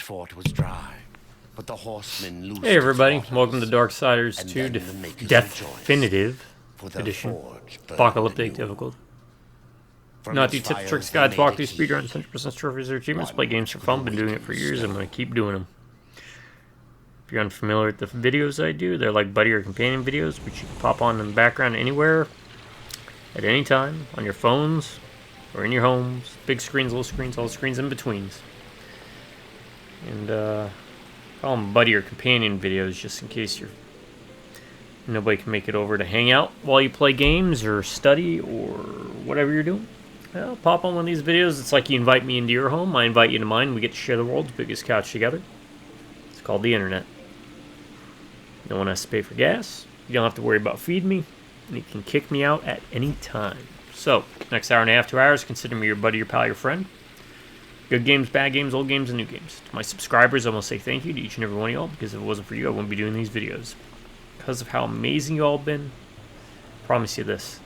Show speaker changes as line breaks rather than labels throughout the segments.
fort was dry, but the horsemen loosed.
Hey everybody,
its
welcome to
waters,
Darksiders
and
2
then the makers
Definitive
for the
Edition.
forge burned
Apocalyptic
anew.
Difficulty.
From
Not do
its
tips,
fires
tricks,
they
guides,
made a
walkthroughs,
key.
speedruns, 100% trophies, or achievements.
One
Play games for
for
fun.
the
Been doing it for
weak
years. I'm
snow.
going to keep doing them. If you're unfamiliar with the videos I do, they're like buddy or companion videos, which you can pop on in the background anywhere, at any time, on your phones, or in your homes. Big screens, little screens, all the screens in betweens. And call them buddy or companion videos, just in case nobody can make it over to hang out while you play games or study or whatever you're doing. Well, pop on one of these videos. It's like you invite me into your home, I invite you into mine. We get to share the world's biggest couch together. It's called the internet. No one has to pay for gas. You don't have to worry about feeding me. And you can kick me out at any time. So, next hour and a half, 2 hours, consider me your buddy, your pal, your friend. Good games, bad games, old games, and new games. To my subscribers, I want to say thank you to each and every one of y'all, because if it wasn't for you, I wouldn't be doing these videos. Because of how amazing you all have been, I promise you this.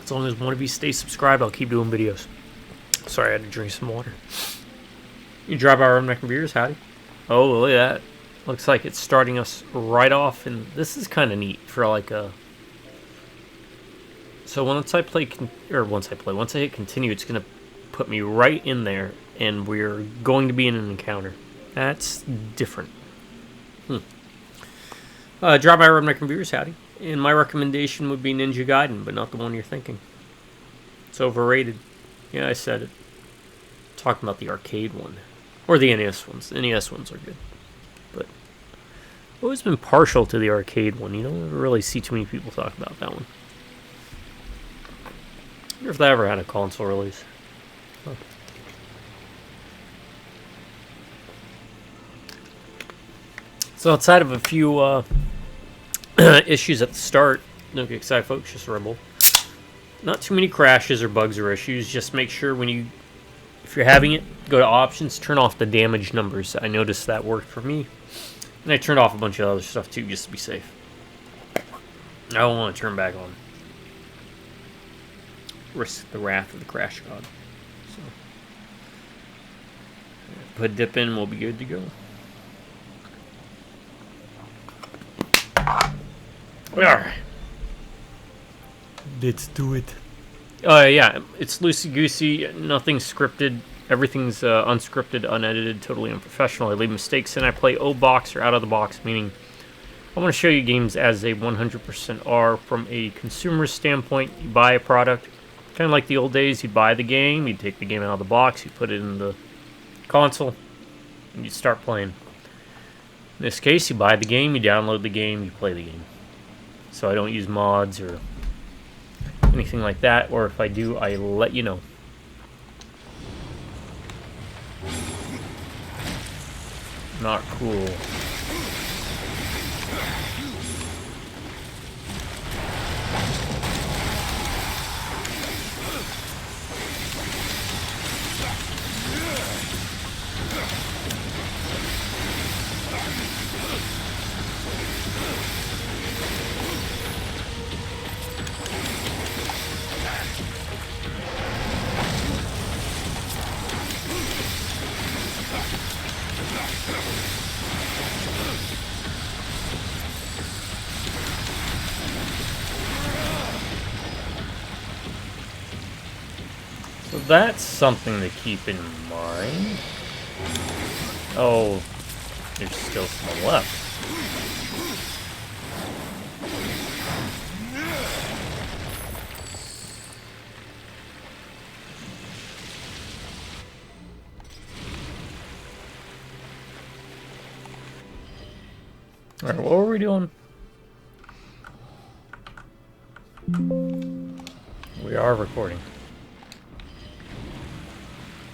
As long as one of you stays subscribed, I'll keep doing videos. Sorry, I had to drink some water. You drive our own beers, howdy. Oh, look at that. Looks like it's starting us right off, and this is kind of neat for like a... So once I hit continue, it's going to put me right in there, and we're going to be in an encounter. That's different. Drop by Redneck Reviewers, howdy. And my recommendation would be Ninja Gaiden, but not the one you're thinking. It's overrated. Yeah, I said it. I'm talking about the arcade one. Or the NES ones. The NES ones are good. But I've always been partial to the arcade one. You don't really see too many people talk about that one. I wonder if that ever had a console release. Huh. So outside of a few issues at the start, don't get excited folks, just rumble. Not too many crashes or bugs or issues. Just make sure if you're having it, go to options, turn off the damage numbers. I noticed that worked for me. And I turned off a bunch of other stuff too, just to be safe. I don't want to turn back on. Risk the wrath of the crash god. So, put dip in, we'll be good to go. Alright. Let's do it. Yeah, it's loosey-goosey, nothing's scripted. Everything's unscripted, unedited, totally unprofessional. I leave mistakes in. I play O-box or out of the box, meaning I want to show you games as a 100% are from a consumer's standpoint. You buy a product, kind of like the old days. You'd buy the game, you'd take the game out of the box, you put it in the console, and you'd start playing. In this case, you buy the game, you download the game, you play the game. So I don't use mods or anything like that, or if I do, I let you know. Not cool. So that's something to keep in mind. Oh, there's still some left. Alright, what were we doing? We are recording.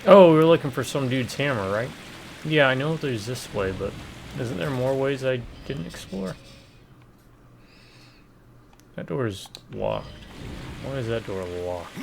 Oh, we were looking for some dude's hammer, right? Yeah, I know there's this way, but isn't there more ways I didn't explore? That door is locked. Why is that door locked?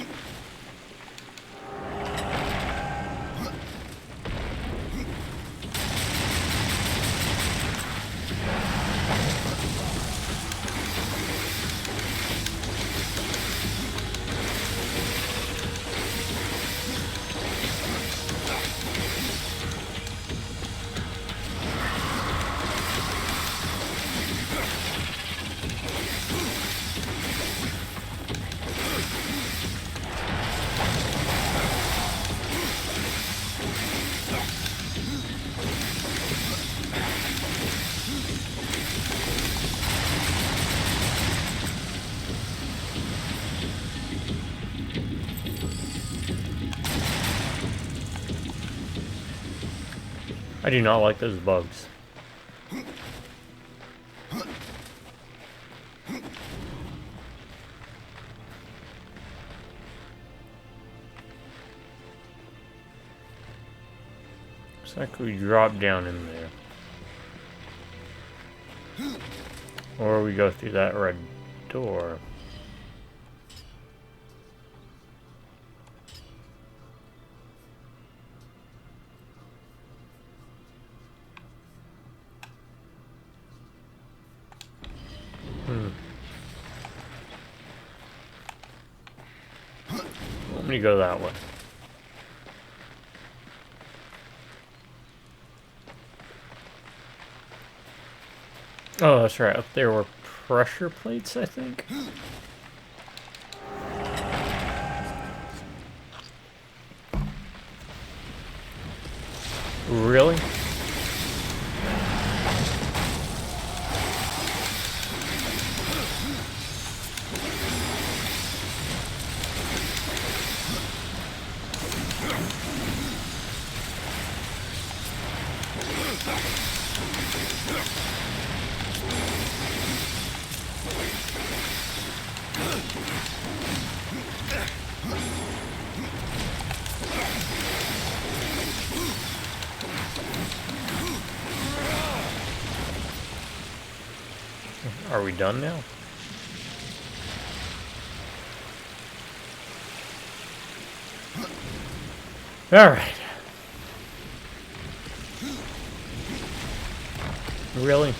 I do not like those bugs. Looks like we drop down in there. Or we go through that red door. Let me go that way. Oh, that's right. Up there were pressure plates, I think. Really? Are we done now? All right. Really?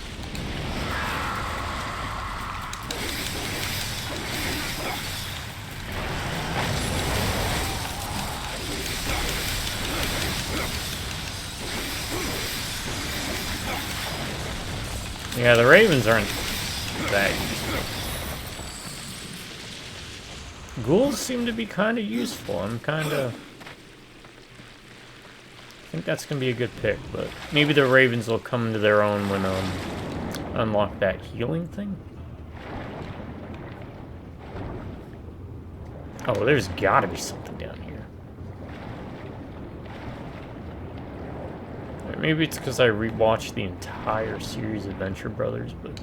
Yeah, the Ravens aren't that useful. Ghouls seem to be kind of useful. I think that's going to be a good pick, but maybe the Ravens will come into their own when unlock that healing thing. Oh, there's got to be something down here. Maybe it's because I rewatched the entire series of Venture Brothers, but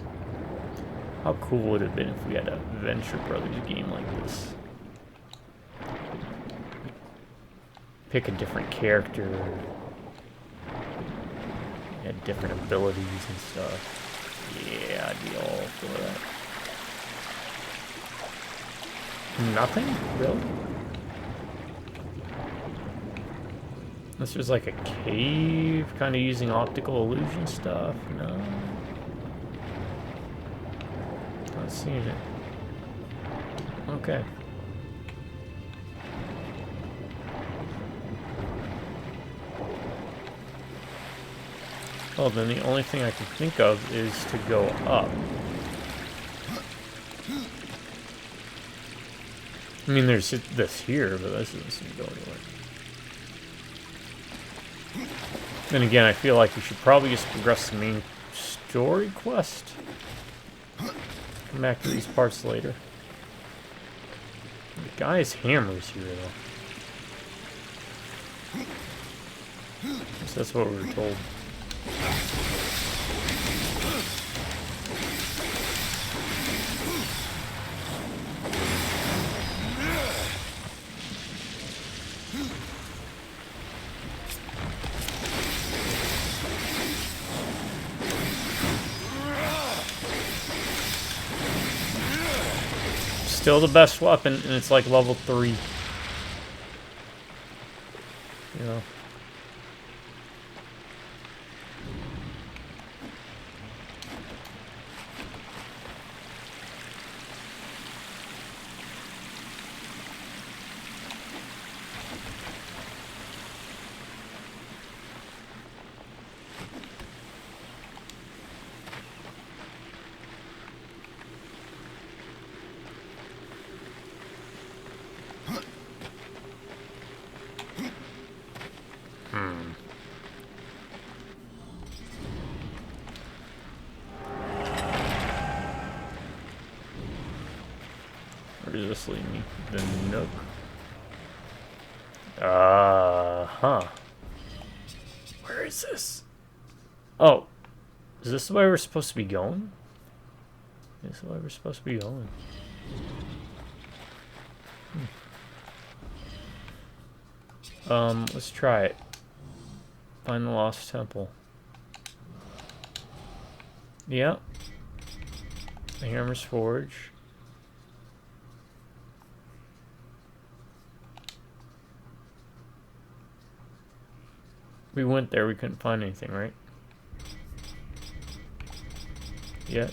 how cool would it have been if we had a Venture Brothers game like this? Pick a different character, had different abilities and stuff. Yeah, I'd be all for that. Nothing? Really? This was like a cave, kind of using optical illusion stuff. No. Not seeing it. Okay. Well, then the only thing I can think of is to go up. I mean, there's this here, but this doesn't seem to go anywhere. Then again, I feel like we should probably just progress the main story quest. Come back to these parts later. The guy's hammer is here, though. So that's what we were told. Still the best weapon, and it's like level 3. You know. Where does this lead me? The Nook. Huh. Where is this? Oh, is this the way we're supposed to be going? This is the way we're supposed to be going. Let's try it. Find the lost temple. Yep. The Hammer's Forge. We went there, we couldn't find anything, right? Yet.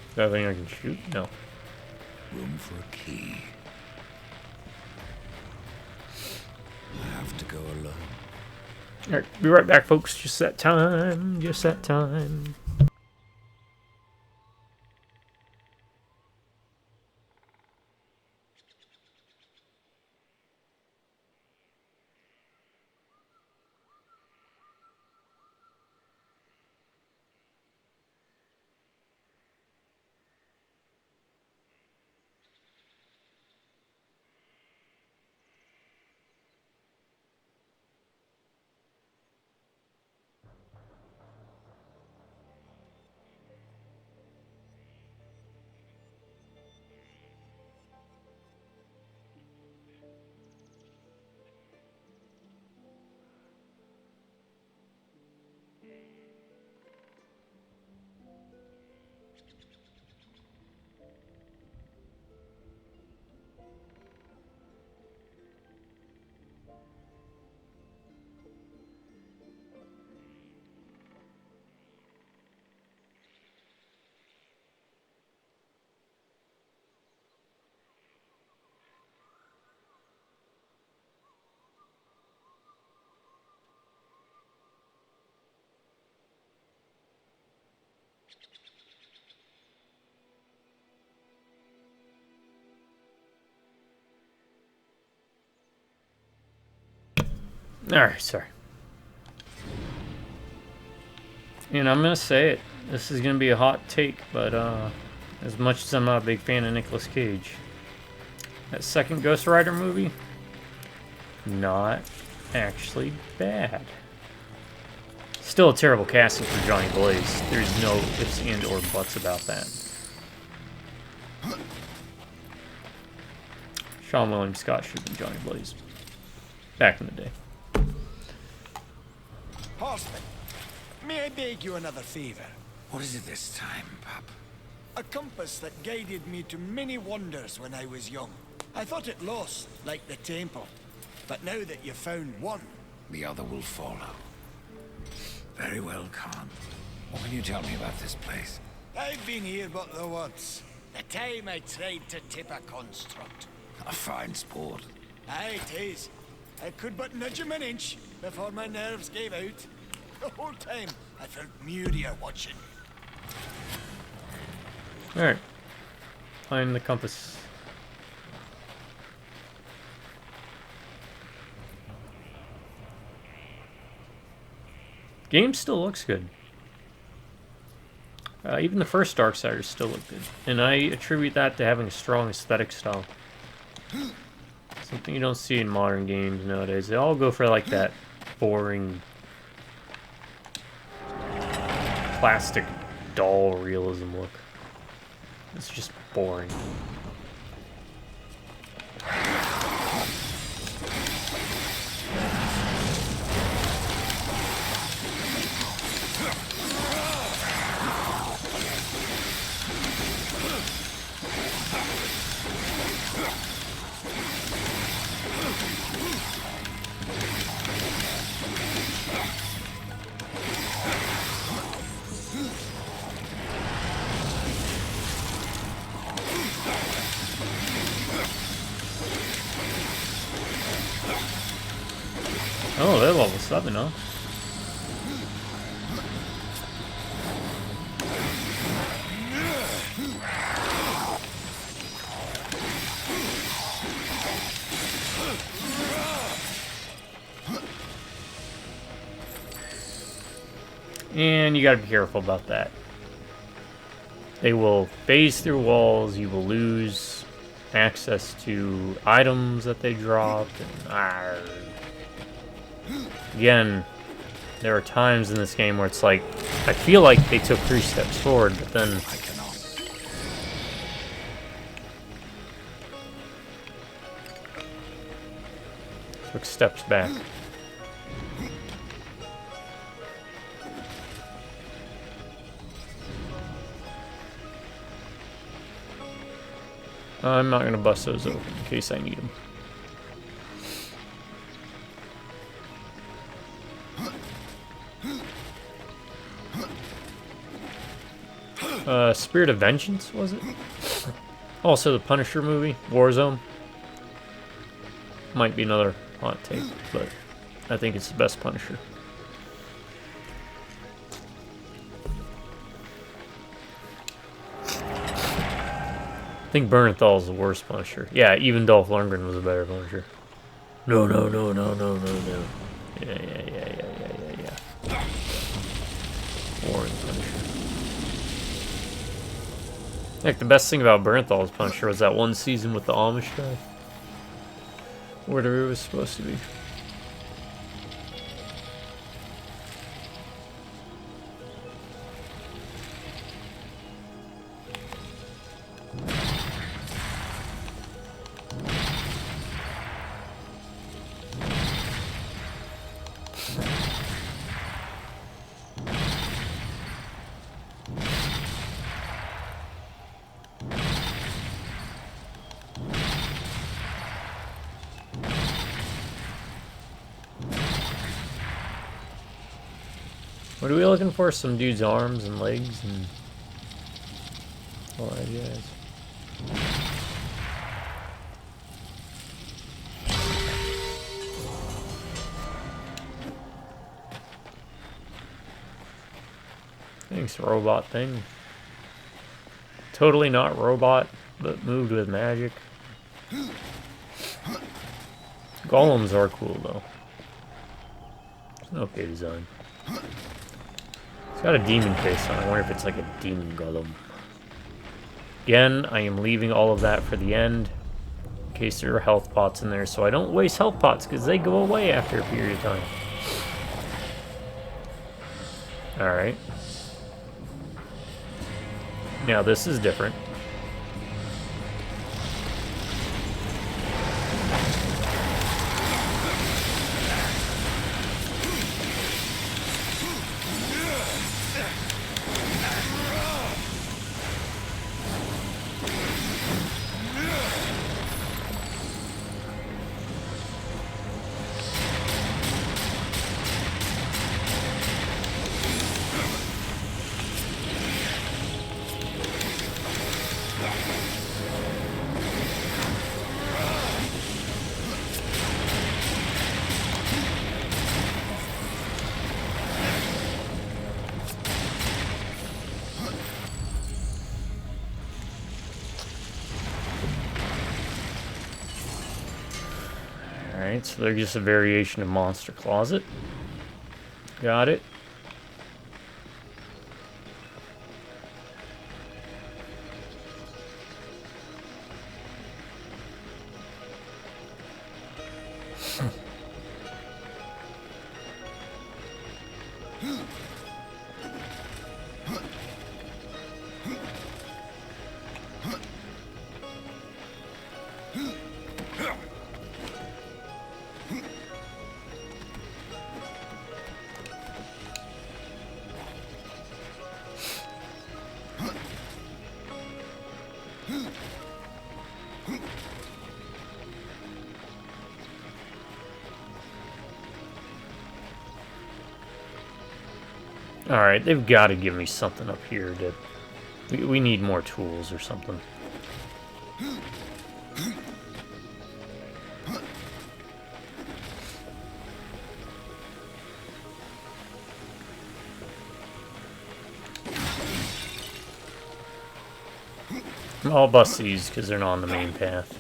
Is that thing I can shoot? No.
Room for a key. I have to go alone.
Alright, be right back, folks. Just that time. Just that time. Alright, sorry. And I'm gonna say it. This is gonna be a hot take, but as much as I'm not a big fan of Nicolas Cage, that second Ghost Rider movie, not actually bad. Still a terrible casting for Johnny Blaze. There's no ifs and or buts about that. Sean William Scott should have been Johnny Blaze back in the day.
Horseman, may I beg you another favor?
What is it this time, Pup?
A compass that guided me to many wonders when I was young. I thought it lost, like the temple. But now that you've found one...
The other will follow. Very well, Khan. What can you tell me about this place?
I've been here but the once. The time I tried to tip a construct.
A fine sport.
Aye, it is. I could but nudge him an inch before my nerves gave out. The whole time, I felt Muria watching.
Alright. Find the compass. Game still looks good. Even the first Darksiders still look good. And I attribute that to having a strong aesthetic style. Something you don't see in modern games nowadays. They all go for like that boring plastic doll realism look. It's just boring. Oh, they're level 7, huh? And you gotta be careful about that. They will phase through walls, you will lose access to items that they dropped, and again, there are times in this game where it's like, I feel like they took 3 steps forward, but then
I cannot.
took steps back. I'm not gonna bust those open in case I need them. Spirit of Vengeance, was it? Also, the Punisher movie, Warzone. Might be another hot take, but I think it's the best Punisher. I think Bernthal is the worst Punisher. Yeah, even Dolph Lundgren was a better Punisher. No. Yeah. Oran Punisher. Heck, the best thing about Bernthal's Punisher was that one season with the Amish guy. Whatever it was supposed to be. What are we looking for? Some dude's arms and legs and all that jazz. Thanks, robot thing. Totally not robot, but moved with magic. Golems are cool though. It's an okay design. It's got a demon face on it. I wonder if it's like a demon golem. Again, I am leaving all of that for the end, in case there are health pots in there, so I don't waste health pots, because they go away after a period of time. Alright. Now this is different. Alright, so they're just a variation of Monster Closet. Got it. Alright, they've got to give me something up here to... We need more tools or something. I'll bust these because they're not on the main path.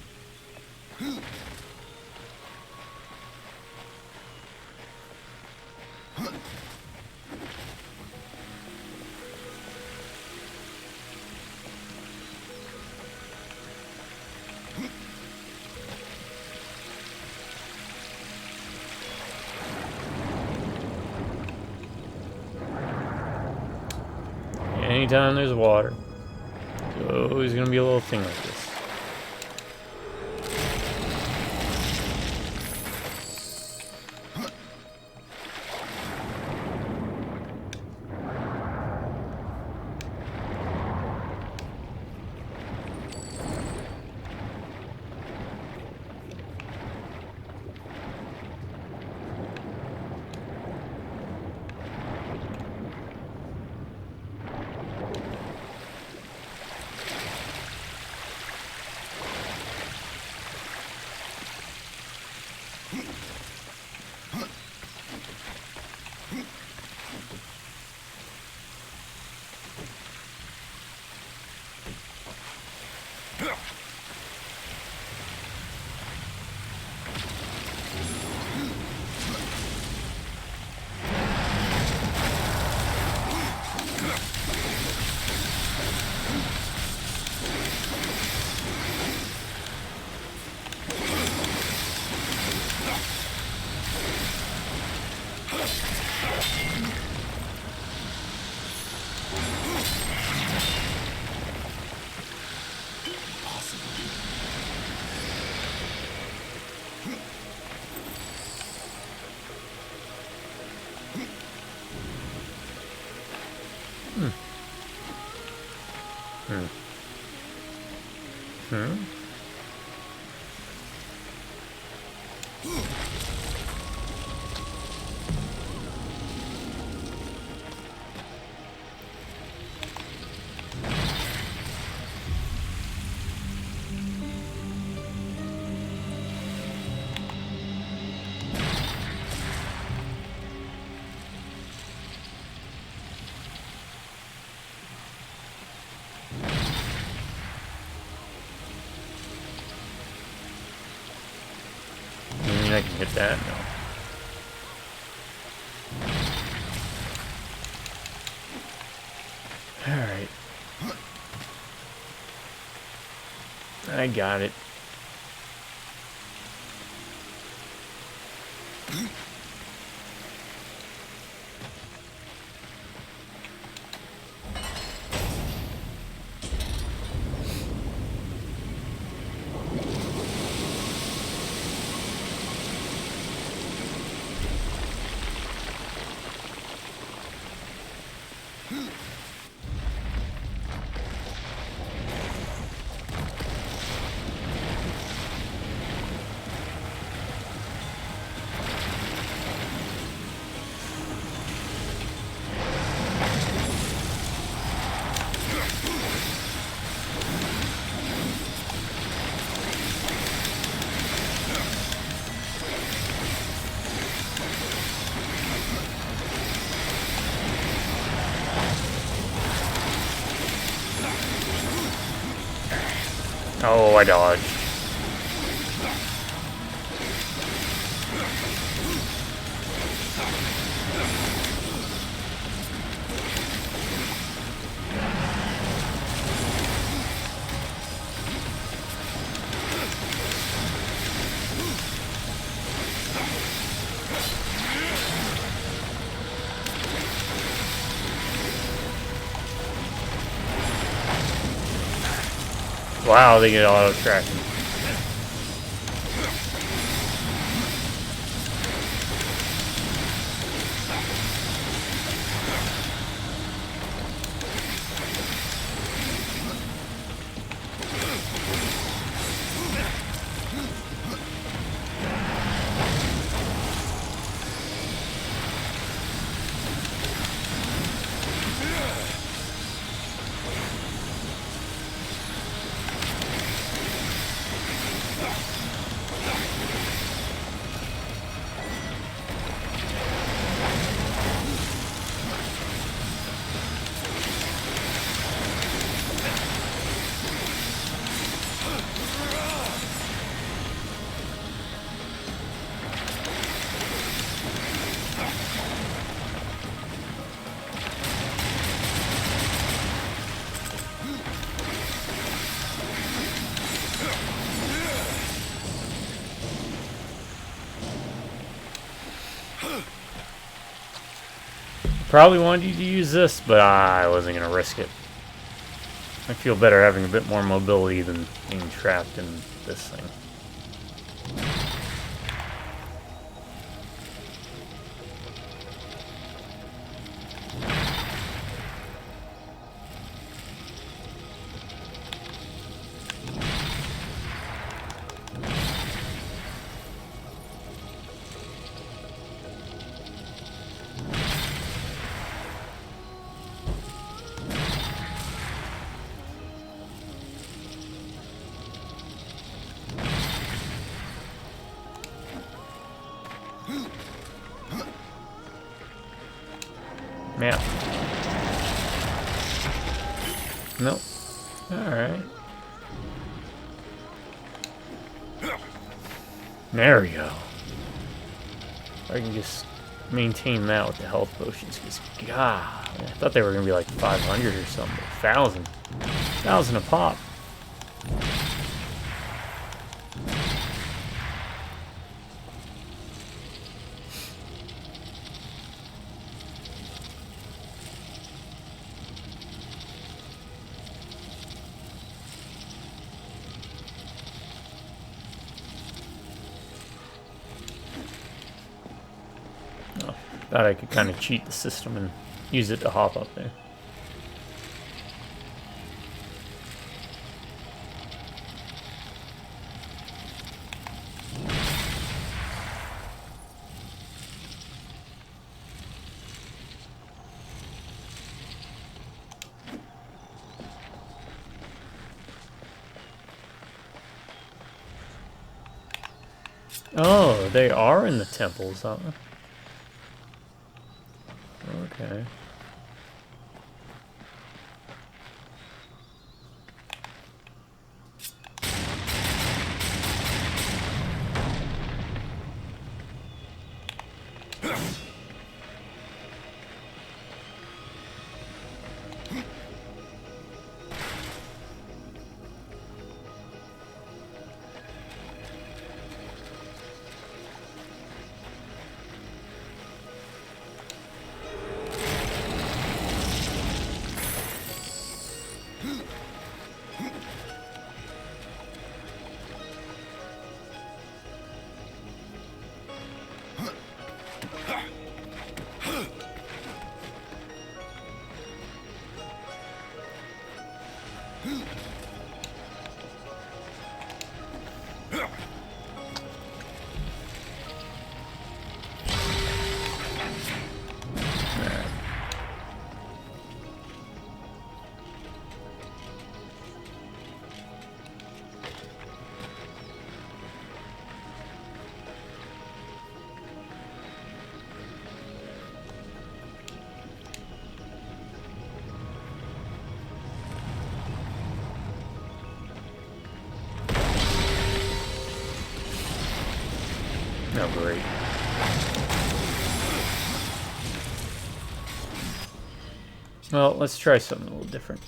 anytime there's water. So there's gonna be a little thing like this. I can hit that? No. Alright. I got it. Oh, I dodged. Wow, they get auto tracking. Probably wanted you to use this, but I wasn't going to risk it. I feel better having a bit more mobility than being trapped in this thing. Map. Nope. Alright. There we go. I can just maintain that with the health potions, because, God, I thought they were going to be like 500 or something. 1,000. 1,000 a pop. Thought I could kind of cheat the system and use it to hop up there. Oh, they are in the temples, huh? Okay. Oh, great. Well, let's try something a little different.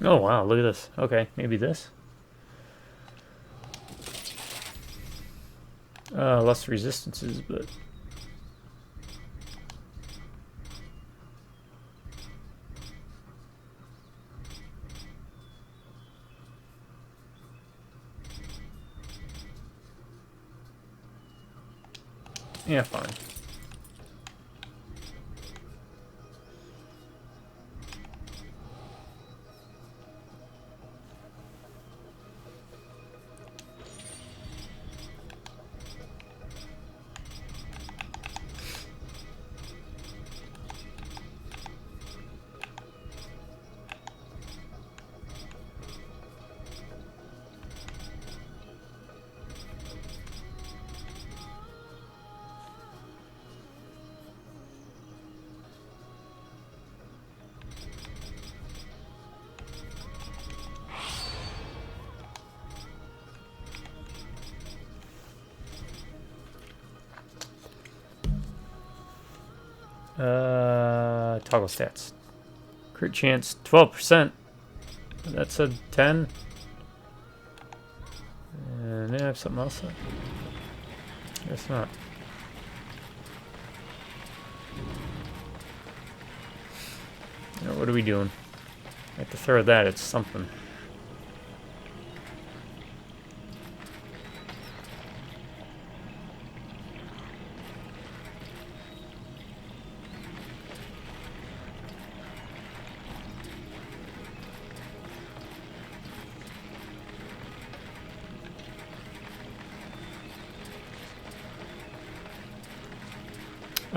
Oh wow, look at this. Okay, maybe this. Less resistances, but yeah, fine. Toggle stats. Crit chance 12%. That's a 10. And I have something else. Guess not. Now, what are we doing? I have to throw that at something.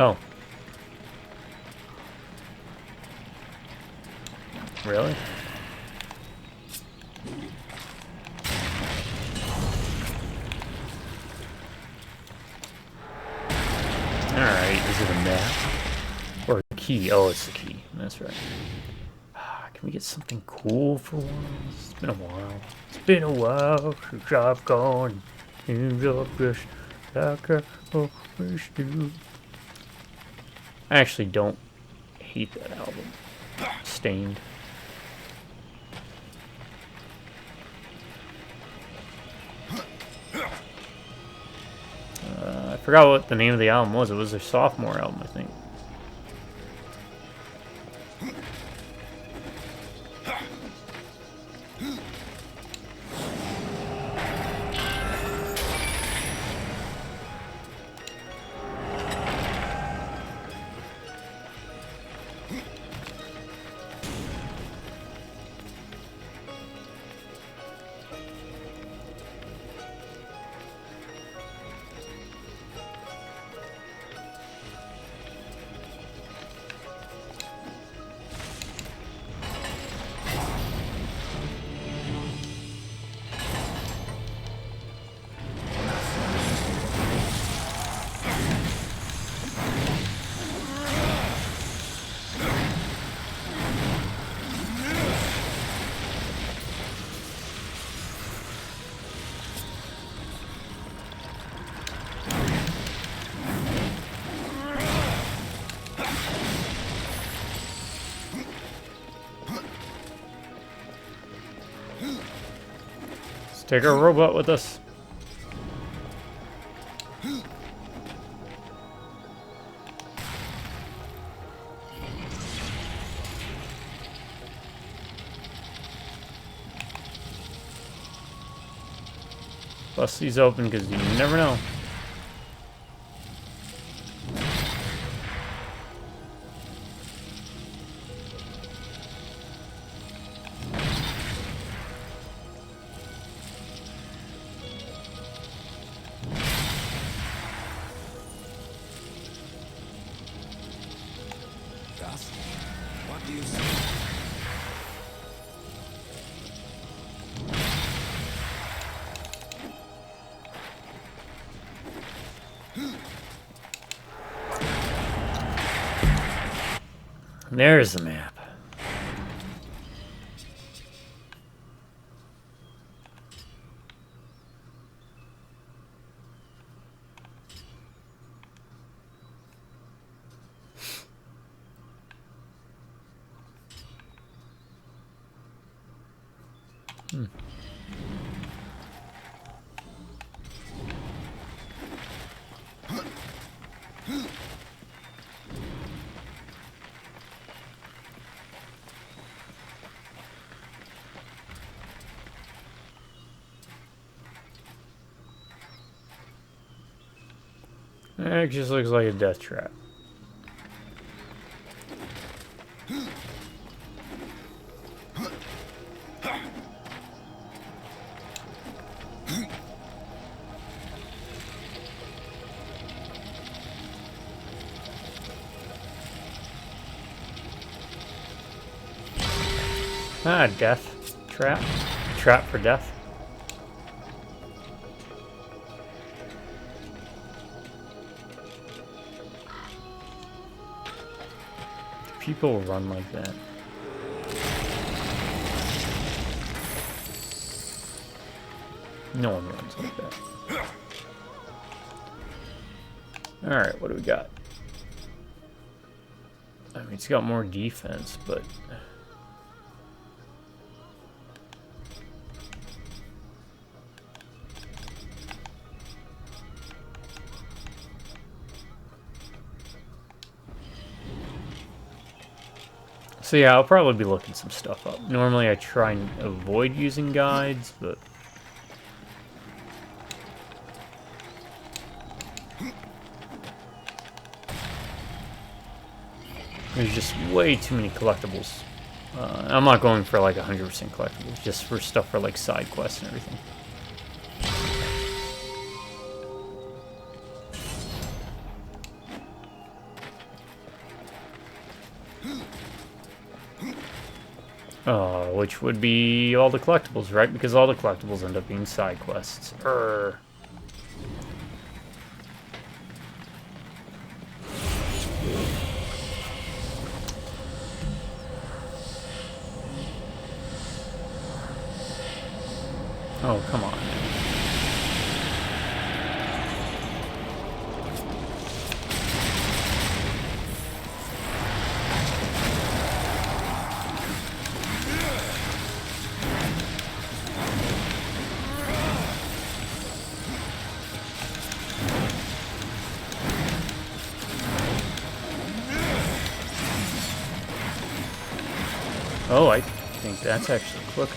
Oh. Really? Alright, is it a map? Or a key? Oh, it's the key. That's right. Can we get something cool for once? It's been a while. It's been a while since I've gone in the bush like I always do. I actually don't hate that album. Stained. I forgot what the name of the album was. It was their sophomore album, I think. Take our robot with us. Bust these open because you never know.
What do you see?
There's the map. It just looks like a death trap. Ah, death trap. Trap for death. People run like that. No one runs like that. Alright, what do we got? I mean, it's got more defense, but... So yeah, I'll probably be looking some stuff up. Normally I try and avoid using guides, but... There's just way too many collectibles. I'm not going for like 100% collectibles, just for stuff for like side quests and everything. Which would be all the collectibles, right? Because all the collectibles end up being side quests. Oh, come on. Oh, I think that's actually quicker.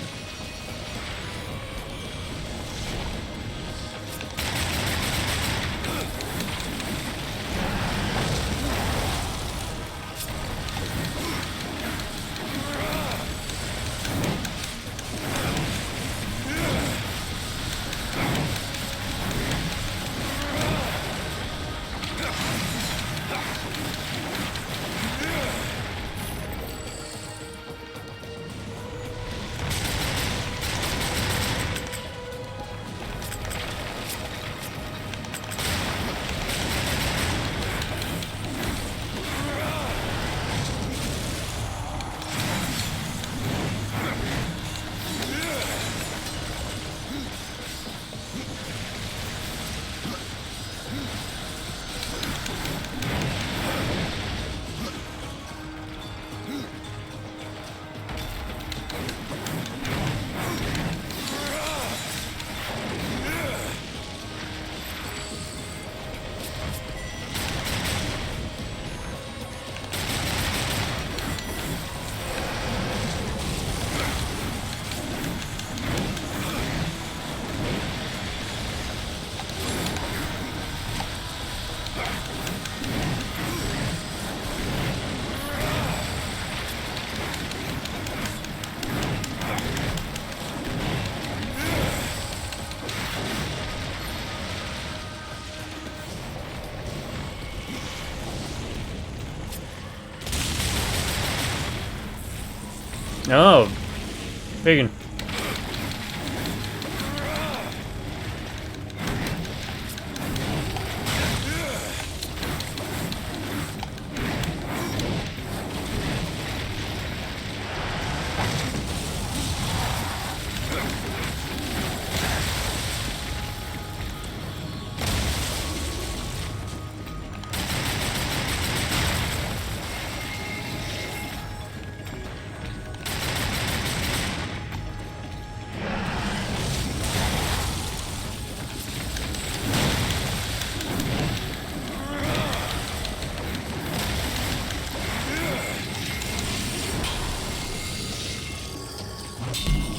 Oh, big one.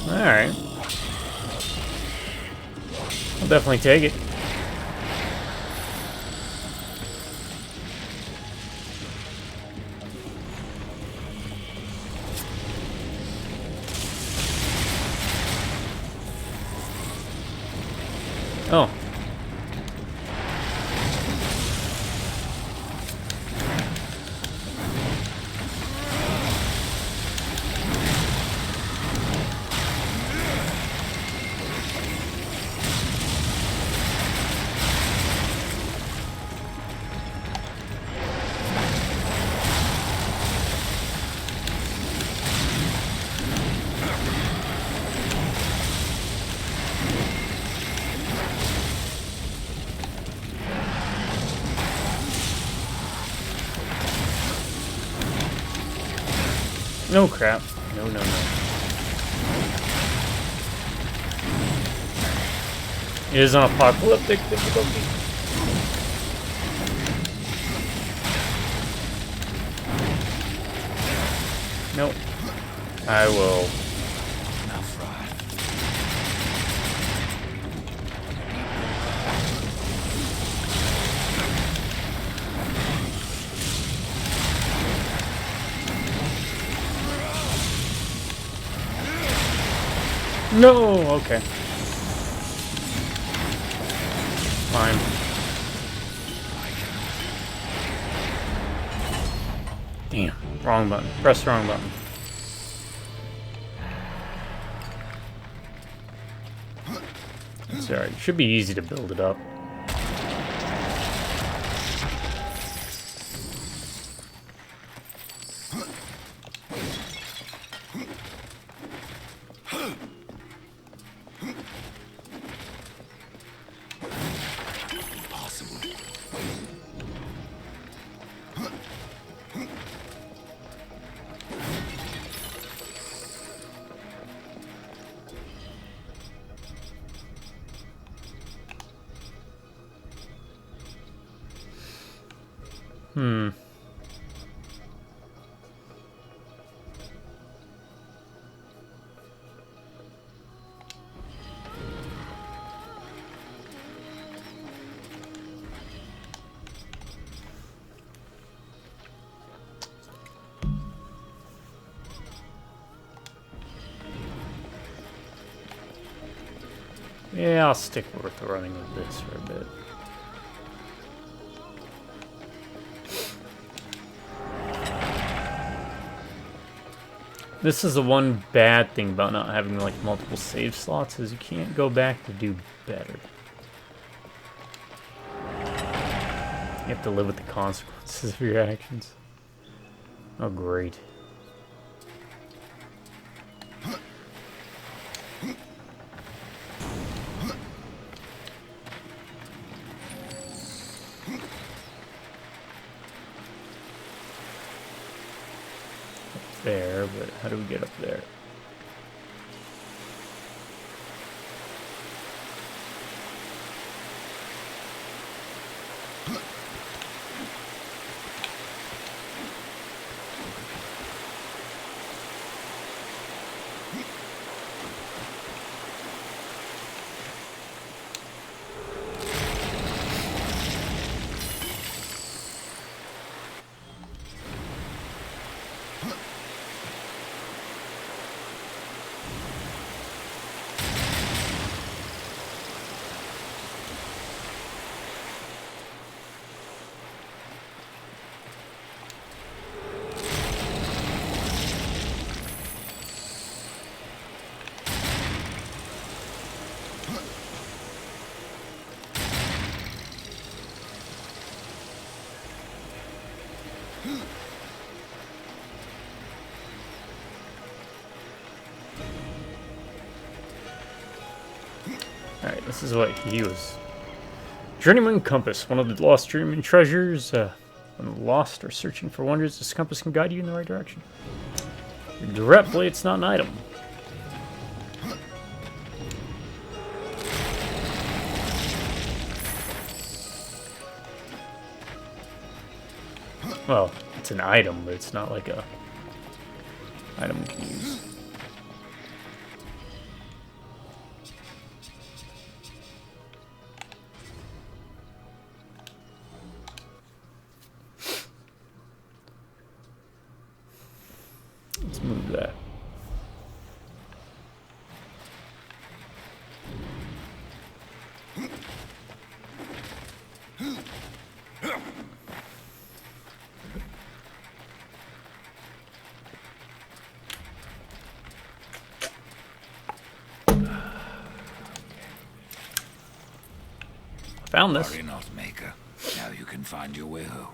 Alright. I'll definitely take it. Oh. No crap. No, no, no. It is an apocalyptic difficulty. Nope. I will.
Enough, right?
No! Okay. Fine. Damn. Wrong button. Press the wrong button. It's alright. It should be easy to build it up. Yeah, I'll stick with running with this for a bit. This is the one bad thing about not having like multiple save slots is you can't go back to do better. You have to live with the consequences of your actions. Oh great. There, but how do we get up there? Alright, this is what he was. Journeyman Compass, one of the lost journeyman treasures. When the lost are searching for wonders, this compass can guide you in the right direction. Directly, it's not an item. Well, it's an item, but it's not like a item we can use. Let's move that. Found this.
Worry not, Maker. Now you can find your way home.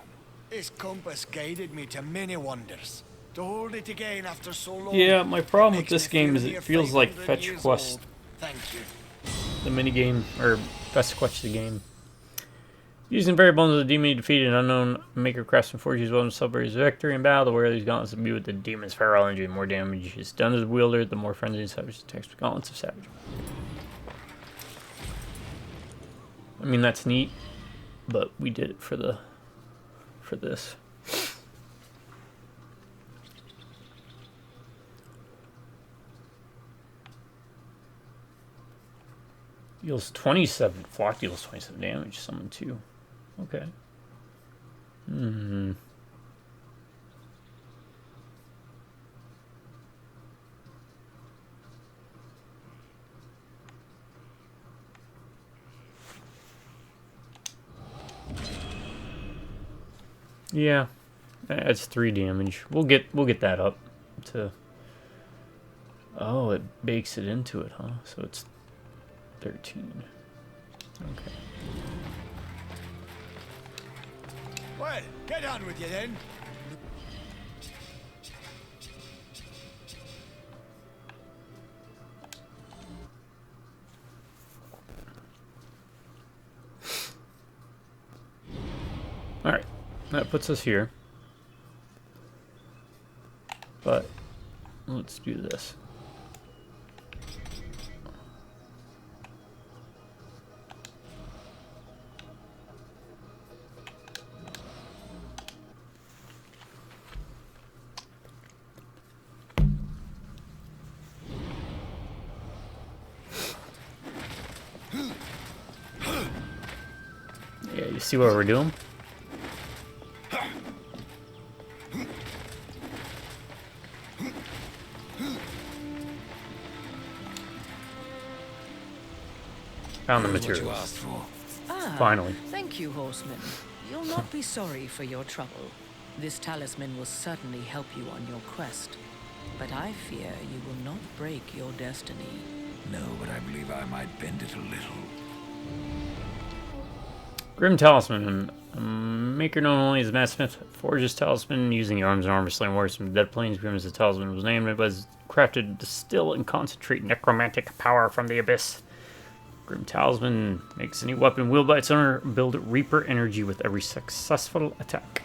This compass guided me to many wonders. To hold it again after so long.
Yeah, my problem with
makes me
this game is
feel
it feels like
500
fetch
years
quest.
old. Thank you.
The minigame, or best quest of the game. Using very bones of the demon, you defeated an unknown maker craftsman forges well to celebrate his victory in battle. The wearer of these gauntlets will be with the demon's feral energy. The more damage is done to the wielder, the more frenzied and savage attacks with gauntlets of savage. I mean, that's neat, but we did it for this. Deals 27. Flock deals 27 damage. Summon 2. Okay. Yeah. That's 3 damage. We'll get that up to. Oh, it bakes it into it, huh? So it's 13. Okay.
Well, get on with you then.
Alright. That puts us here. But let's do this. Yeah, you see what we're doing? Found the
What you
materials.
asked for.
Finally.
Thank you, horseman. You'll not be sorry for your trouble. This talisman will certainly help you on your quest. But I fear you will not break your destiny.
No, but I believe I might bend it a little.
Grim Talisman. A maker known only as Matt Smith forges talisman using the arms and armor slain warriors from the Dead Plains. Grim as the talisman was named. It was crafted to distill and concentrate necromantic power from the abyss. Grim Talisman makes any weapon wielded by its owner build Reaper energy with every successful attack.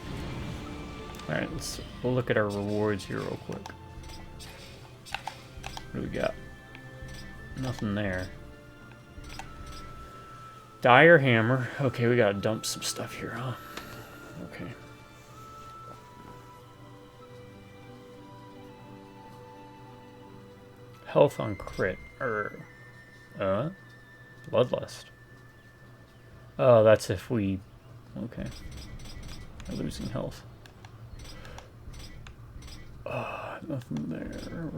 Alright, we'll look at our rewards here real quick. What do we got? Nothing there. Dire Hammer. Okay, we gotta dump some stuff here, huh? Okay. Health on crit. Bloodlust. Oh, that's if we... Okay. We're losing health. Nothing there.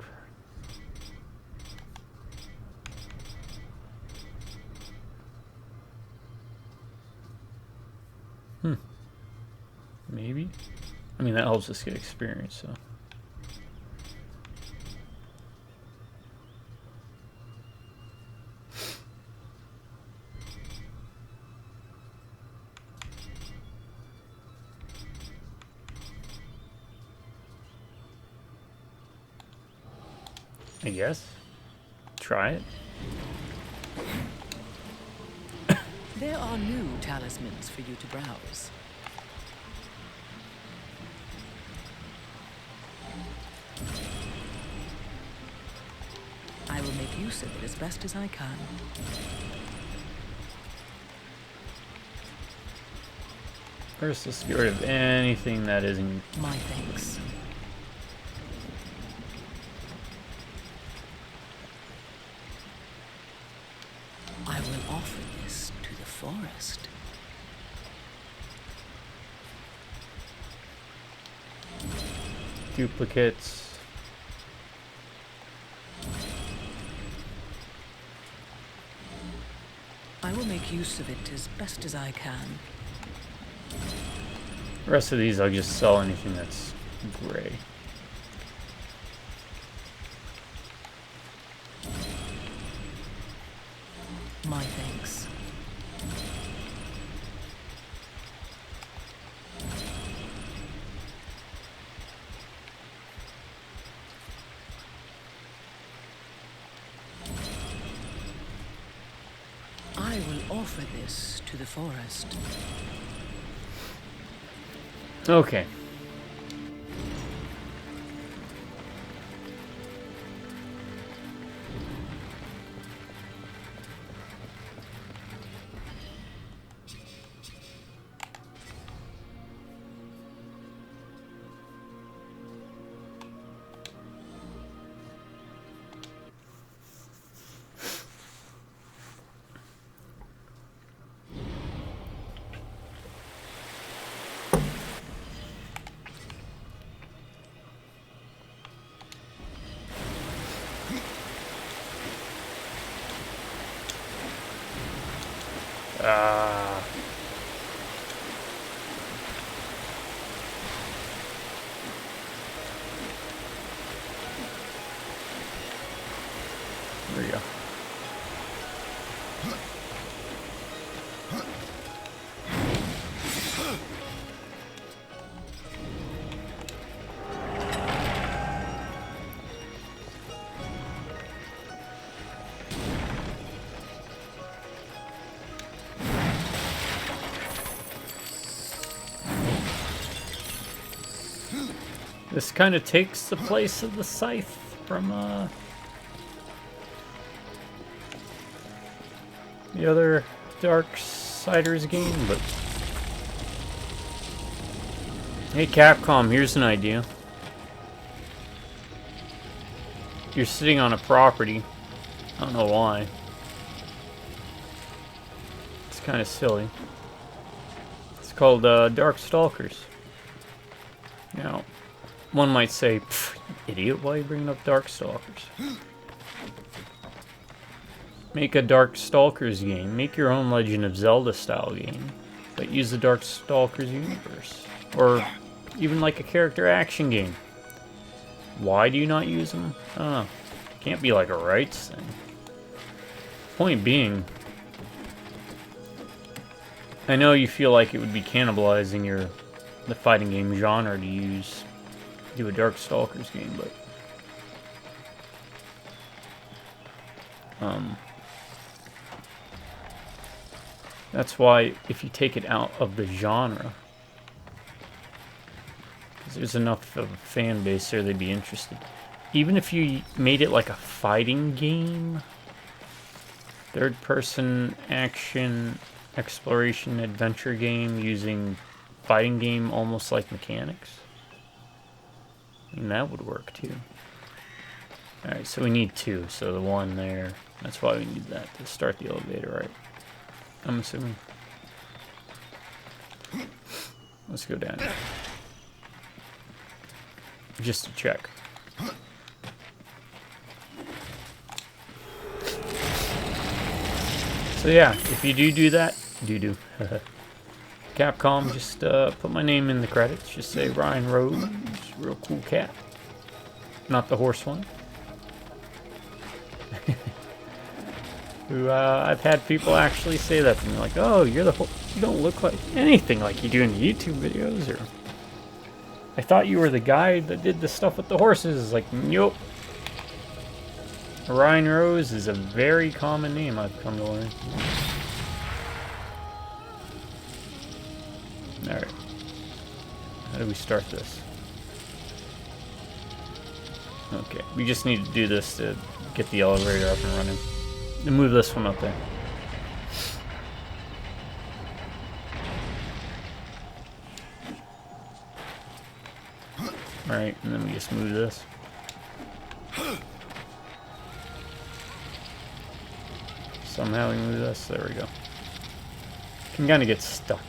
Maybe? I mean, that helps us get experience, so... I guess. Try it.
There are new talismans for you to browse. I will make use of it as best as I can.
First, let's get rid of anything that isn't...
My thanks. I will offer this to the forest.
Duplicates.
I will make use of it as best as I can.
The rest of these, I'll just sell anything that's gray.
My thanks. I will offer this to the forest.
Okay. There you go. This kind of takes the place of the scythe from the other Darksiders game, but hey Capcom, here's an idea. You're sitting on a property. I don't know why. It's kind of silly. It's called Darkstalkers. Now, one might say, idiot, why are you bringing up Darkstalkers? Make a Darkstalkers game. Make your own Legend of Zelda style game, but use the Darkstalkers universe. Or even like a character action game. Why do you not use them? I don't know. It can't be like a rights thing. Point being, I know you feel like it would be cannibalizing the fighting game genre to do a Darkstalkers game, but that's why if you take it out of the genre, because there's enough of a fan base there, they'd be interested. Even if you made it like a fighting game, third-person action exploration adventure game using fighting game almost like mechanics, I mean, that would work too. Alright, so we need two. So the one there, that's why we need that to start the elevator, right? I'm assuming. Let's go down here. Just to check. So yeah, if you do that, Capcom, just put my name in the credits. Just say Ryan Rose, real cool cat. Not the horse one. Who I've had people actually say that to me, like, "Oh, you don't look like anything like you do in the YouTube videos," or "I thought you were the guy that did the stuff with the horses." Like, nope. Ryan Rose is a very common name I've come to learn. Alright. How do we start this? Okay, we just need to do this to get the elevator up and running. And move this one up there. Alright, and then we just move this. Somehow we move this. There we go. Can kind of get stuck.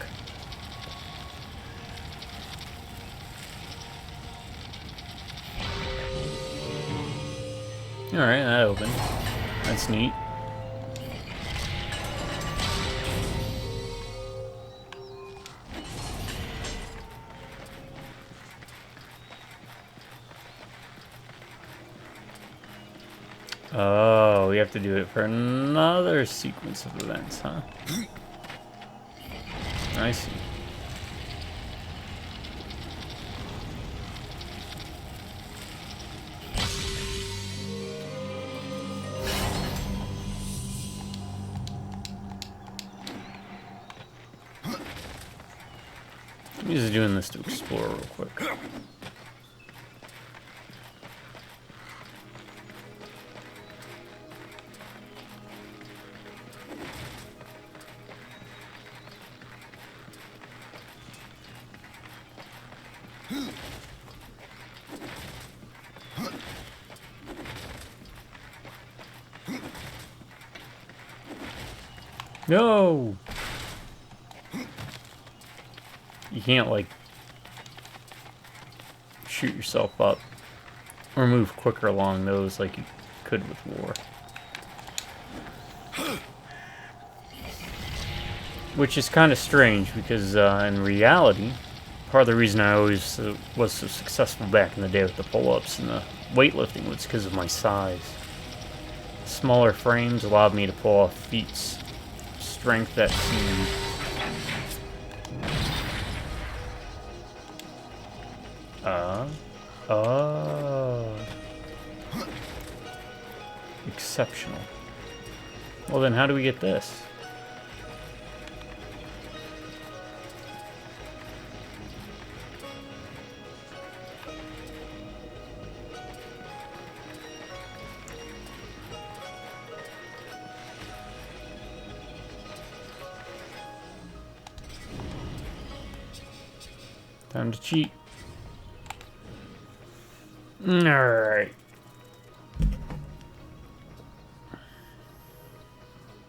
Alright, that opened. That's neat. Oh, we have to do it for another sequence of events, huh? I see. I'm just doing this to explore real quick. No! You can't, like, shoot yourself up or move quicker along those like you could with war. Which is kind of strange because in reality, part of the reason I always was so successful back in the day with the pull-ups and the weightlifting was because of my size. Smaller frames allowed me to pull off feats strength that seemed exceptional. Well then, how do we get this? Time to cheat. Alright.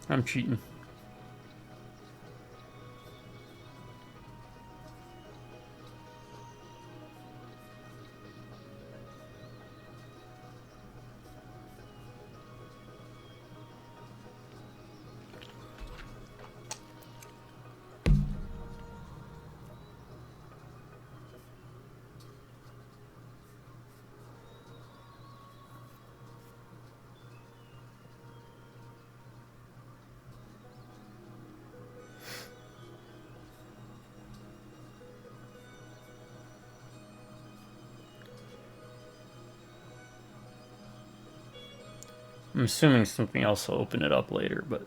I'm cheating. I'm assuming something else will open it up later, but...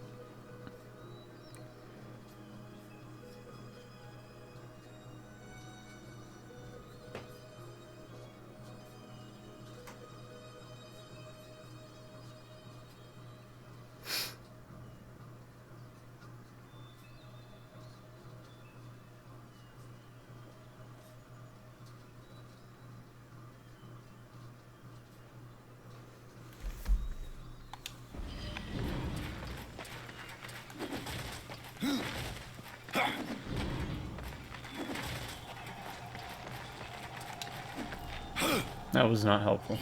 that was not helpful.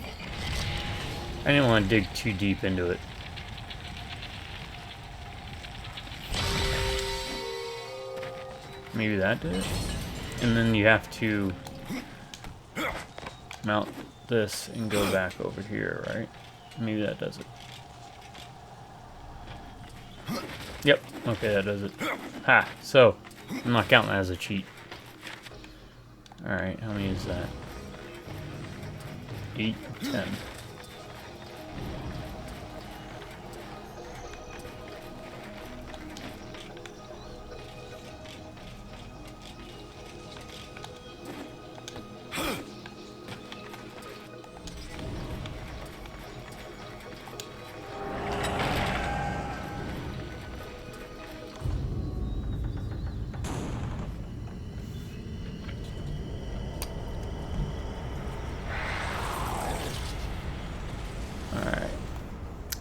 I didn't want to dig too deep into it. Maybe that did it? And then you have to mount this and go back over here, right? Maybe that does it. Yep, okay, that does it. Ha! So, I'm not counting that as a cheat. Alright, how many is that? 8, 10.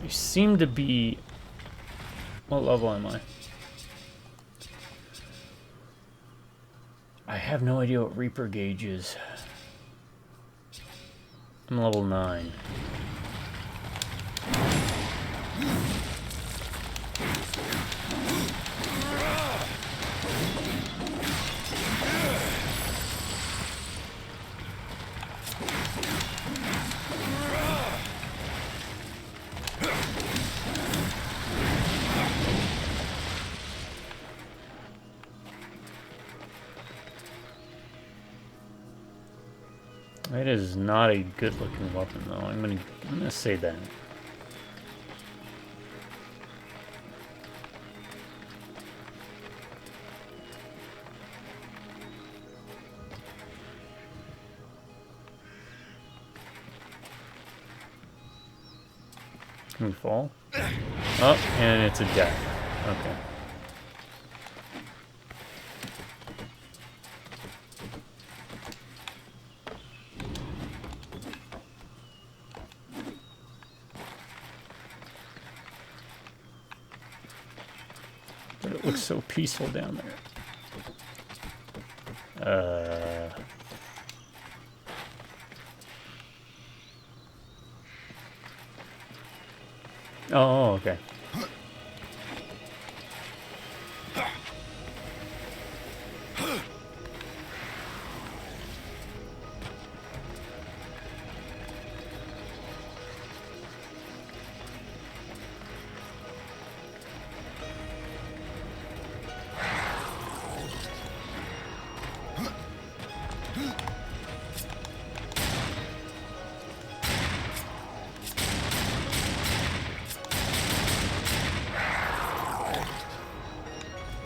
Seem to be... What level am I? I have no idea what Reaper gauge is. I'm level 9. It is not a good-looking weapon, though. I'm gonna say that. We fall. Oh, and it's a death. Okay. But it looks so peaceful down there. Oh, okay.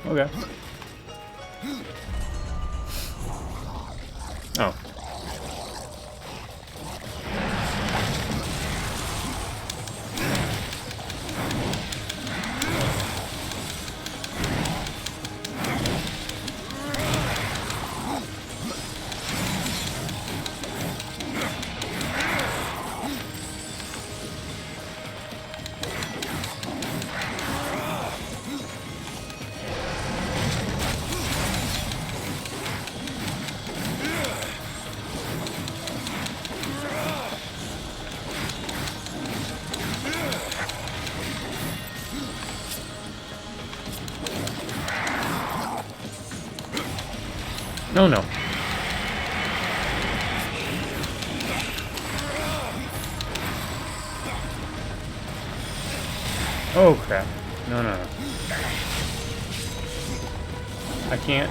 Okay. Oh. No, no. Oh, crap. No, no, no. I can't.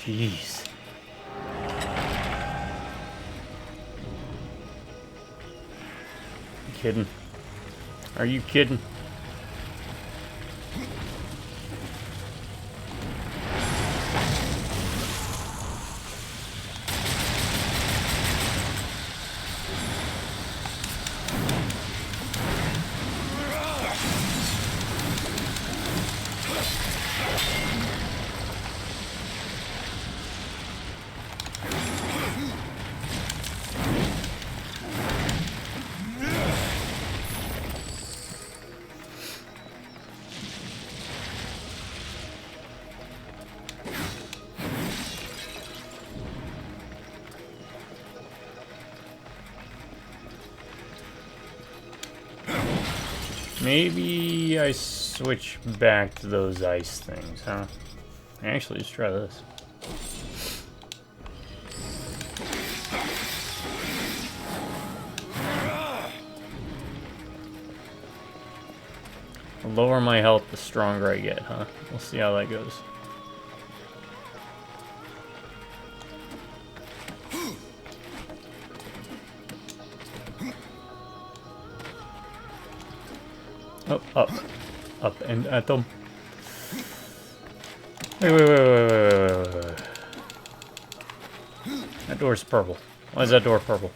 Jeez. You kidding? Are you kidding? Maybe I switch back to those ice things, huh? Actually, let's try this. The lower my health, the stronger I get, huh? We'll see how that goes. Oh, up and at them. Wait. That door's purple. Why is that door purple?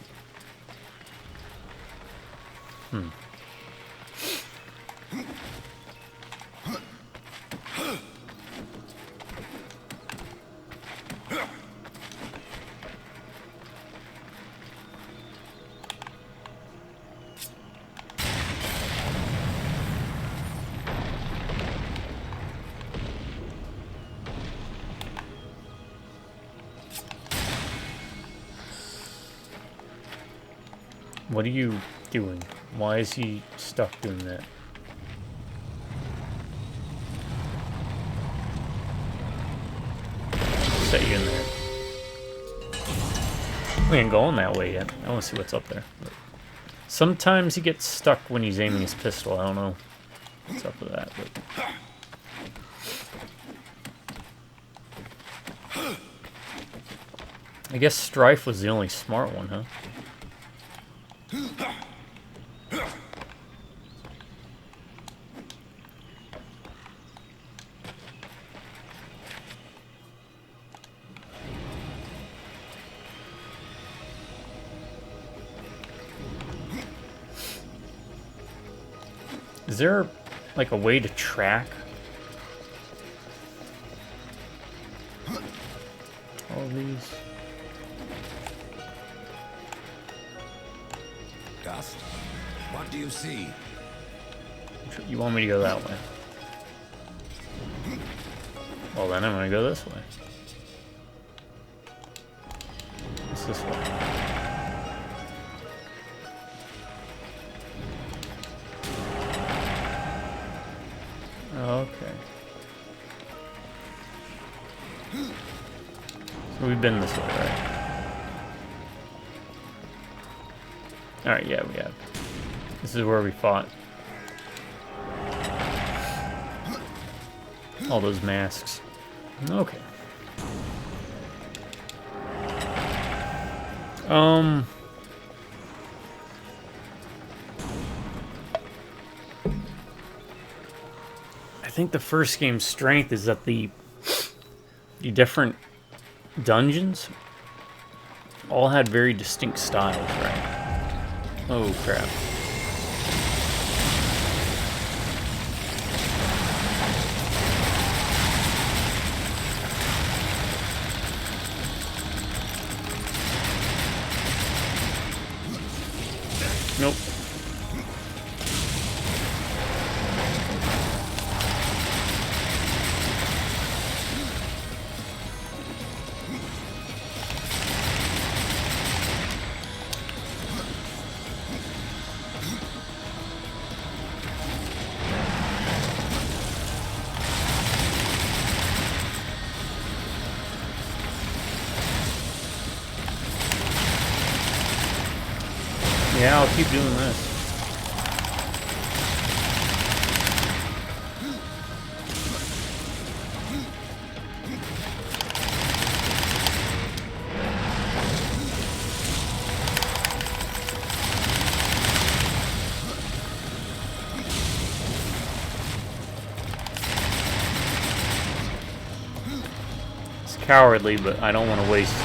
What are you doing? Why is he stuck doing that? Set you in there. We ain't going that way yet. I want to see what's up there. Sometimes he gets stuck when he's aiming his pistol. I don't know what's up with that, but I guess Strife was the only smart one, huh? Is there, like, a way to track all these?
Dust? What do you see?
You want me to go that way? Well, then I'm gonna go this way. What's this way? Okay. So we've been this way, right? Alright, yeah, we have. This is where we fought. All those masks. Okay. I think the first game's strength is that the different dungeons all had very distinct styles, right? Oh crap. Nope. Yeah, I'll keep doing this. It's cowardly, but I don't want to waste it.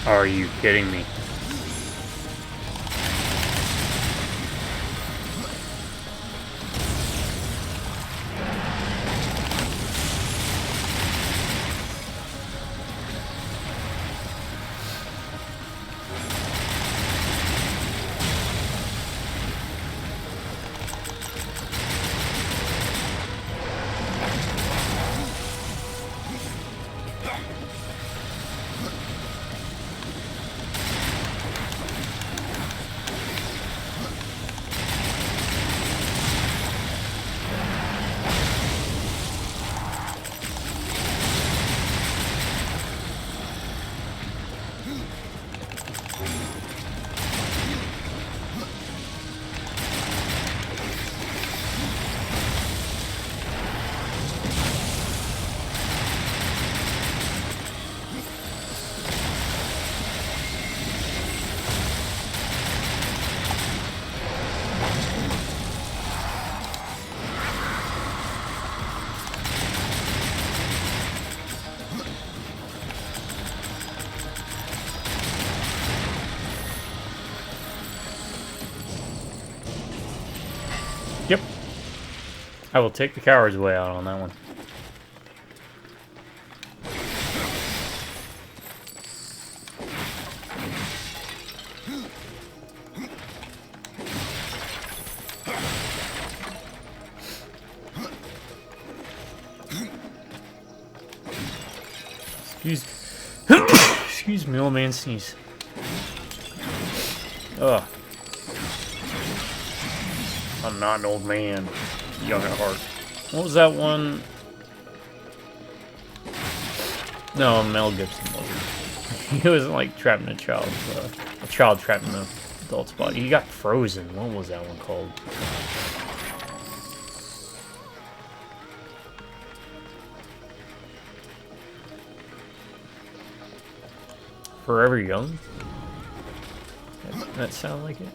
Are you kidding me? I will take the coward's way out on that one. Excuse me, old man sneeze. Ugh. I'm not an old man. Young at heart. What was that one? No, Mel Gibson wasn't. He wasn't like trapped in a child trapped in an adult's body. He got frozen. What was that one called? Forever Young? That sound like it?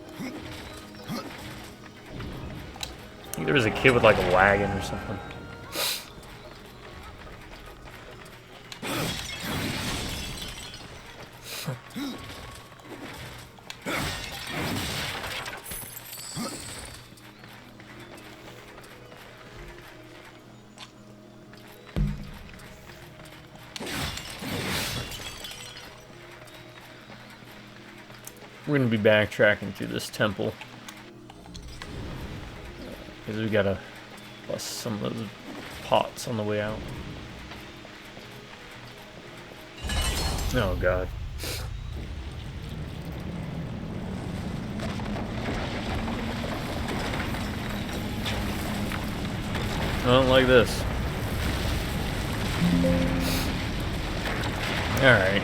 I think there was a kid with like a wagon or something. We're going to be backtracking through this temple. Because we gotta bust some of those pots on the way out. Oh god. I don't like this. Alright.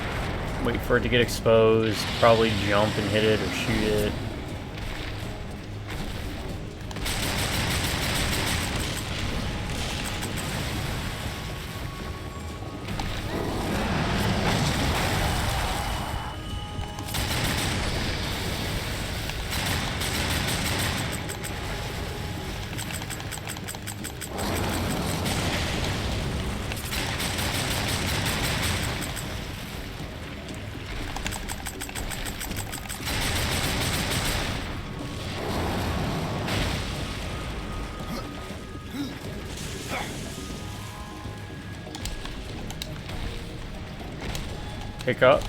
Wait for it to get exposed. Probably jump and hit it or shoot it. Pick up.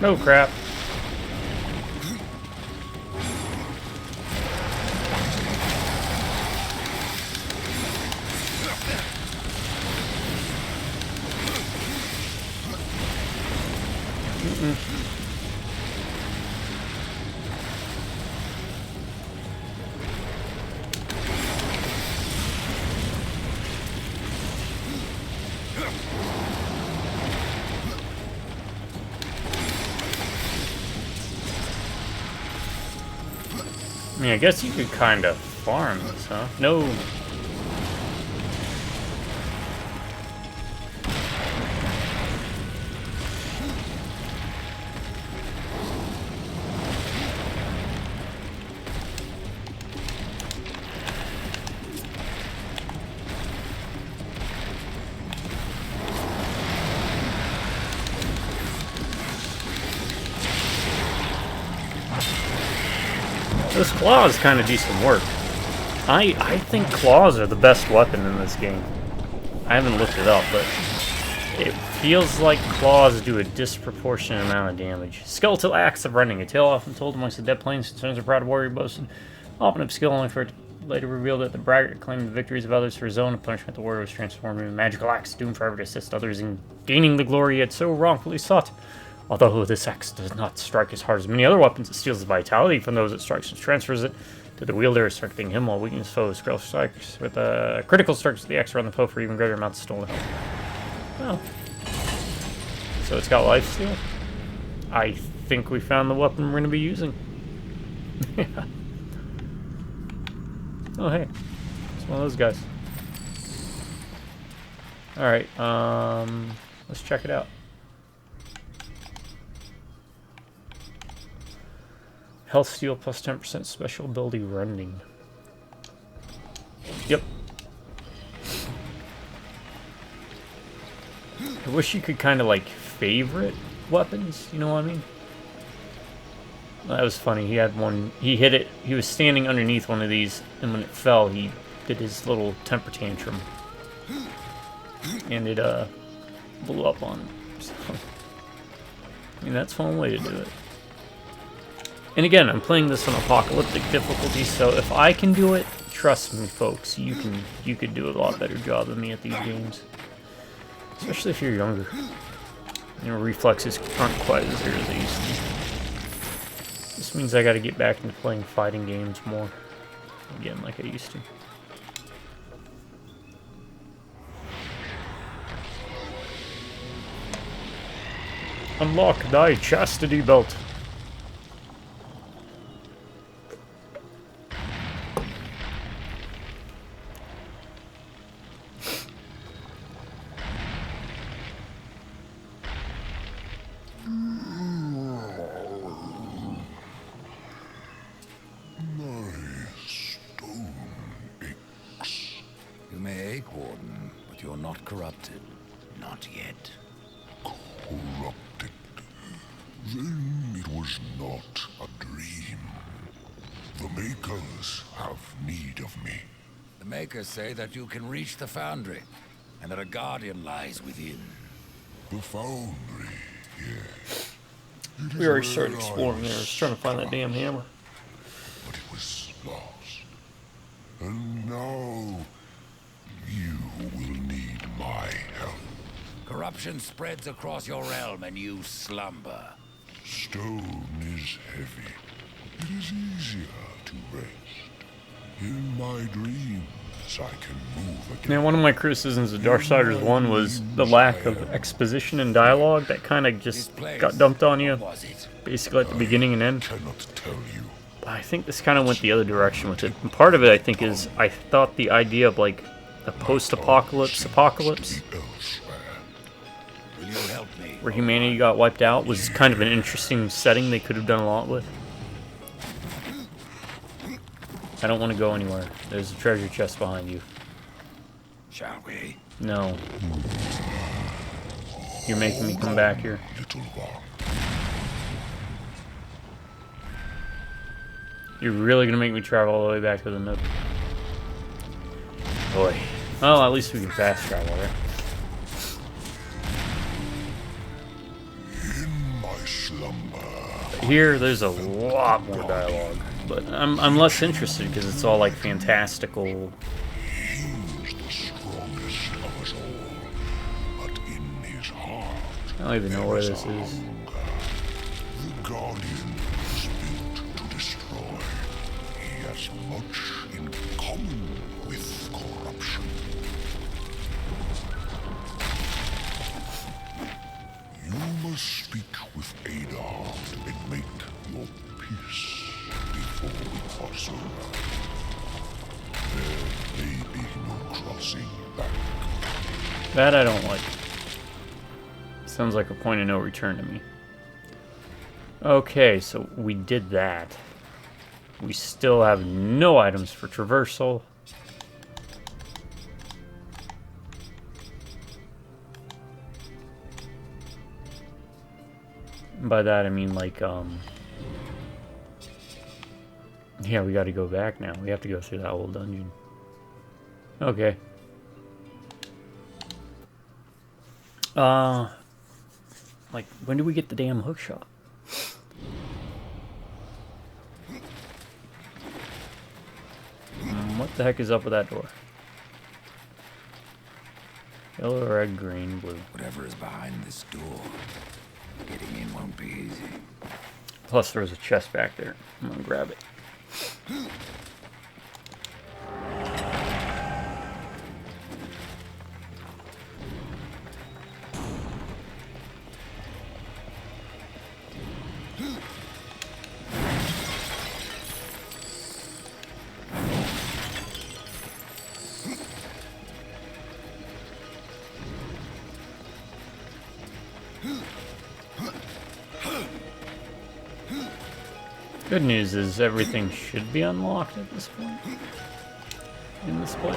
Oh crap. I mean, I guess you could kind of farm this, huh? No. This claw is kind of decent work. I think claws are the best weapon in this game. I haven't looked it up, but it feels like claws do a disproportionate amount of damage. Skeletal acts of rending. A tale often told amongst the dead plains concerns a proud warrior boasted, often of skill only for it to later reveal that the braggart claimed the victories of others for his own. Punishment the warrior was transformed into magical axe, doomed forever to assist others in gaining the glory he had so wrongfully sought. Although this axe does not strike as hard as many other weapons, it steals the vitality from those it strikes and transfers it to the wielder, strengthening him while weakening his foes. Scroll strikes with critical strikes with the axe around the foe for even greater amounts of stolen health. Well, so it's got lifesteal. I think we found the weapon we're going to be using. Yeah. Oh hey, it's one of those guys. All right, let's check it out. Health steal plus 10% special ability rending. Yep. I wish you could kind of like favorite weapons, you know what I mean? That was funny. He had one, he hit it, he was standing underneath one of these, and when it fell, he did his little temper tantrum. And it blew up on him. So, I mean, that's one way to do it. And again, I'm playing this on apocalyptic difficulty, so if I can do it, trust me, folks, you could do a lot better job than me at these games. Especially if you're younger. You know, reflexes aren't quite as there as they used to be. This means I gotta get back into playing fighting games more. Again, like I used to. Unlock thy chastity belt.
You may ache, Warden, but you're not corrupted. Not yet.
Corrupted. Then it was not a dream. The Makers have need of me.
The Makers say that you can reach the Foundry, and that a Guardian lies within.
The Foundry, yes.
We already started exploring there. I was trying to find that damn hammer.
But it was lost. And now, you will need my help.
Corruption spreads across your realm, and you slumber.
Stone is heavy. It is easier to rest. In my dreams, I can move again.
Man, one of my criticisms of Darksiders 1 was the lack of exposition and dialogue that kind of just got dumped on you, basically at the beginning and end.
I cannot tell you.
I think this kind of went the other direction with it. And part of it, I think, is I thought the idea of like a post-apocalypse apocalypse,
Will you help me?
where humanity got wiped out, was kind of an interesting setting they could have done a lot with. I don't want to go anywhere. There's a treasure chest behind you.
Shall we?
No. You're making me come back here.
Little one.
You're really gonna make me travel all the way back to the nook. Boy. Well, at least we can fast travel, right?
In my slumber.
Here, there's a lot more dialogue, but I'm less interested because it's all like fantastical.
He's the strongest of us all. But in his heart,
I don't even know where
there
this
a
is.
hunger. The Guardian was built to destroy. He has much in common with corruption. You must speak with Adar and make your peace before we cross over. There may be no crossing back.
That I don't like. Sounds like a point of no return to me. Okay, so we did that. We still have no items for traversal. By that I mean like Yeah, we got to go back now. We have to go through that whole dungeon. Okay. Like, when do we get the damn hook shot? What the heck is up with that door? Yellow, red, green, blue.
Whatever is behind this door, getting in won't be easy.
Plus, there's a chest back there. I'm gonna grab it. Good news is everything should be unlocked at this point in this place.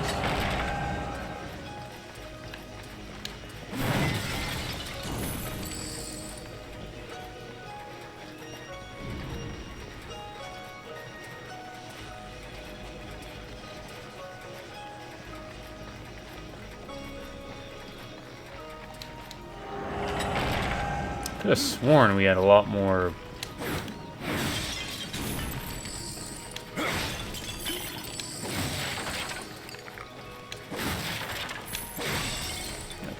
Could have sworn we had a lot more.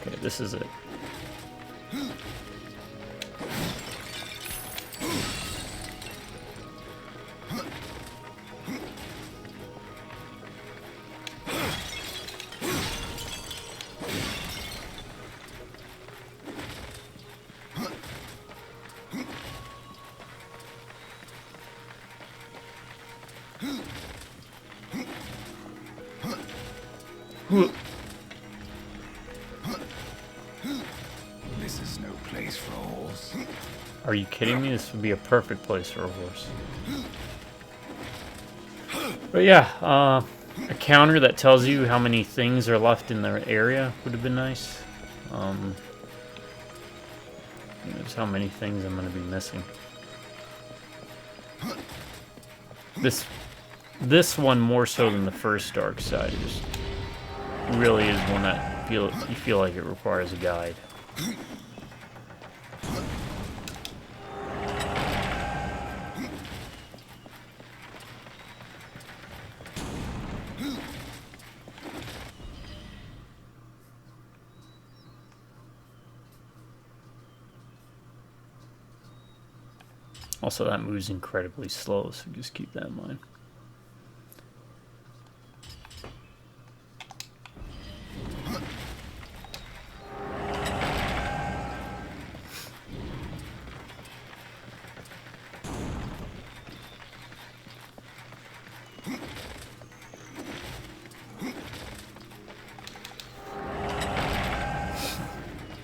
Okay, this is it.
This is no place for a horse.
Are you kidding me? This would be a perfect place for a horse. But yeah, a counter that tells you how many things are left in the area would have been nice. There's how many things I'm going to be missing. This one more so than the first Darksiders really is one that you feel like it requires a guide. Also, that moves incredibly slow, so just keep that in mind.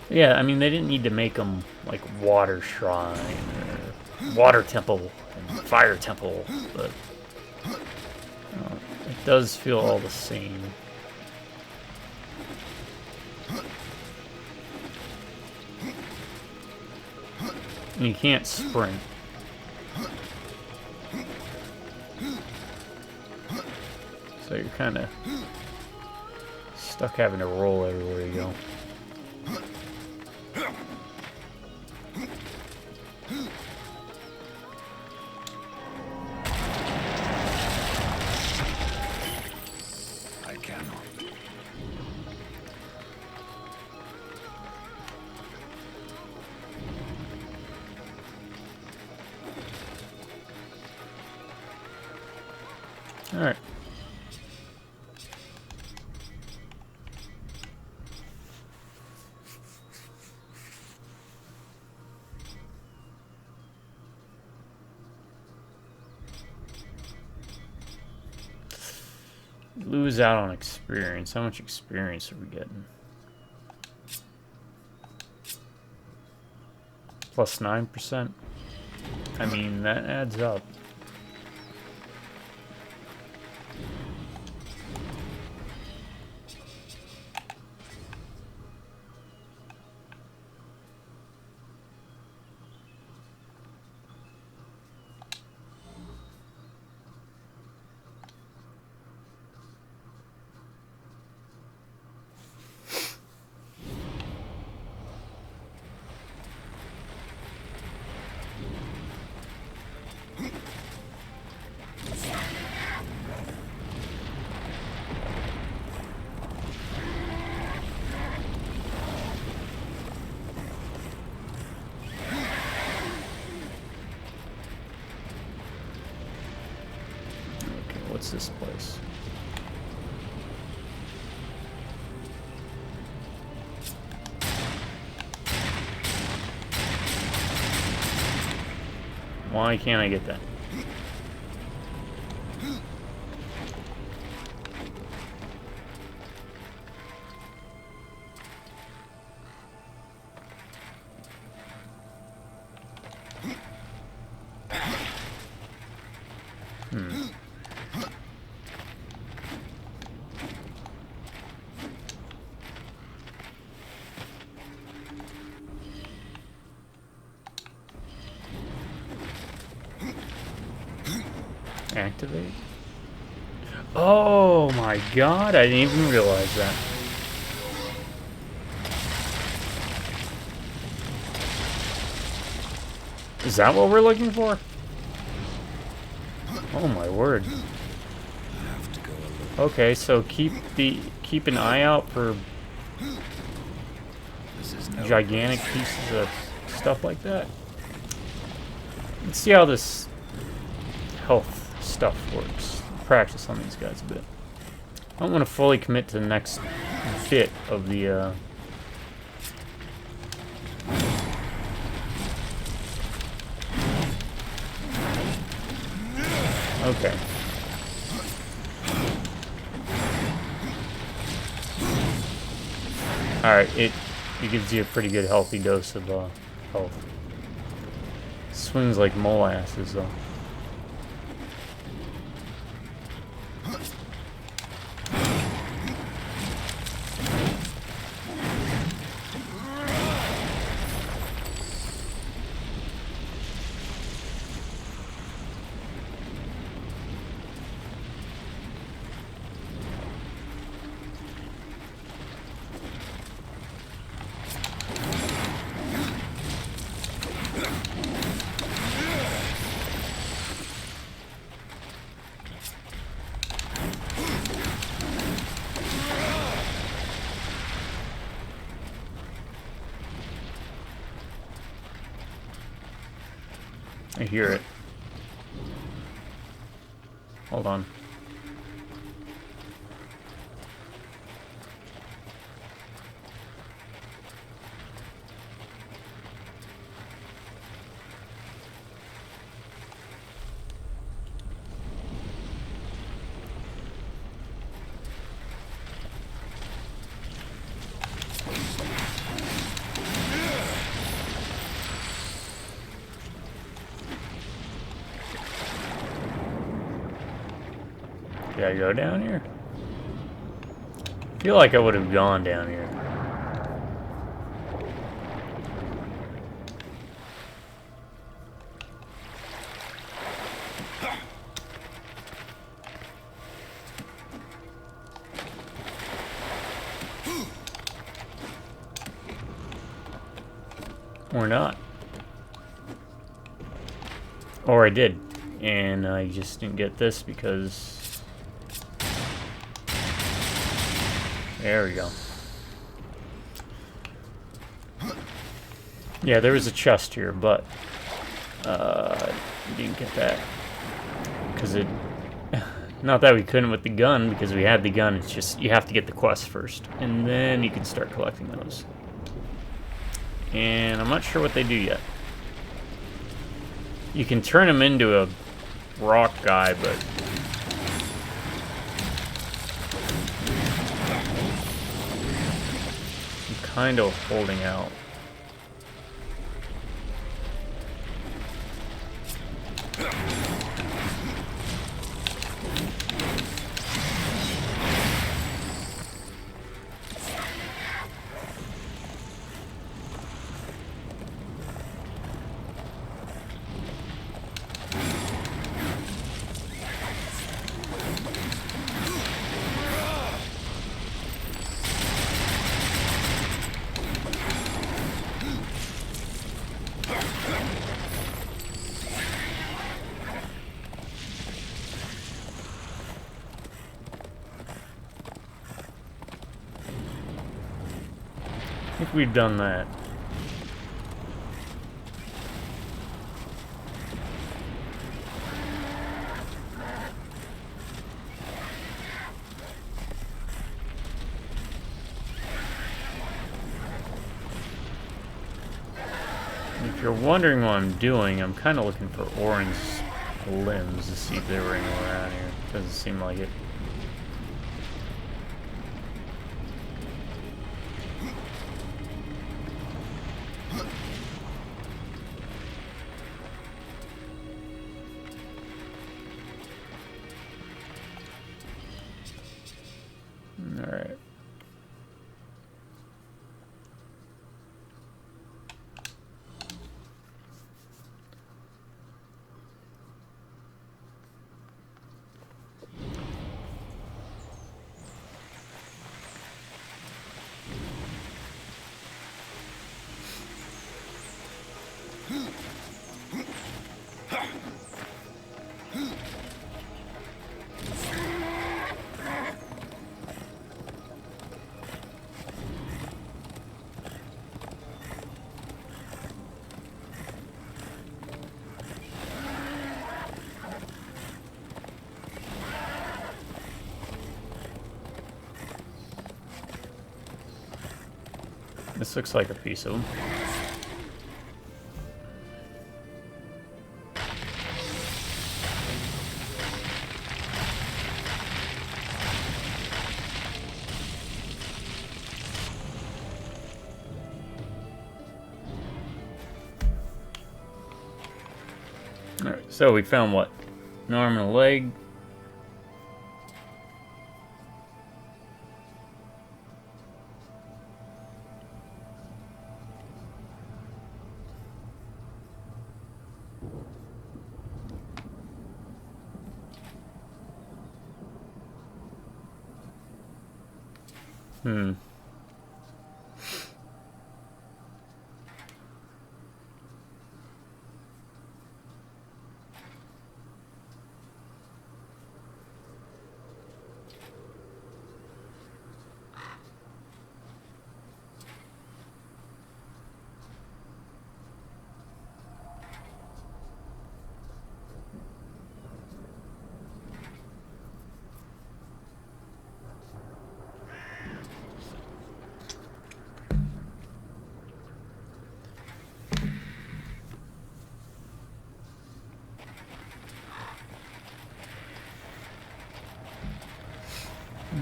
Yeah, I mean, they didn't need to make them like water shrine or water temple and fire temple, but it does feel all the same. And you can't sprint. So you're kind of stuck having to roll everywhere you go.
I cannot.
All right. Lose out on experience. How much experience are we getting? Plus 9%. I mean, that adds up. What's this place? Why can't I get that? Activate. Oh my god, I didn't even realize that. Is that what we're looking for? Oh my word. Okay, so keep an eye out for gigantic pieces of stuff like that. Let's see how this health stuff works. Practice on these guys a bit. I don't want to fully commit to the next bit of the okay. Alright, it gives you a pretty good healthy dose of health. Swings like molasses though. I hear it. Hold on. Did I go down here? I feel like I would have gone down here. Or not. Or I did. And I just didn't get this because... There we go. Yeah, there was a chest here, but we didn't get that because it. Not that we couldn't with the gun, because we had the gun. It's just you have to get the quest first, and then you can start collecting those. And I'm not sure what they do yet. You can turn him into a rock guy, but. Kind of holding out. I think we've done that. you're wondering what I'm doing, I'm kind of looking for Oran's limbs to see if they were anywhere around here. Doesn't seem like it. Alright. This looks like a piece of them. Alright, so we found what? An arm and a leg.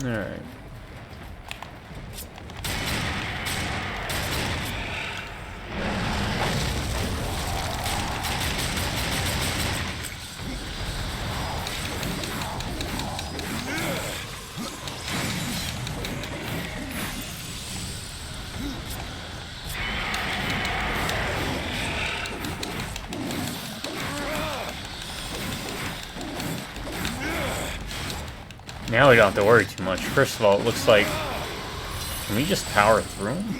Alright. Now we don't have to worry too much. First of all, it looks like... Can we just power through them?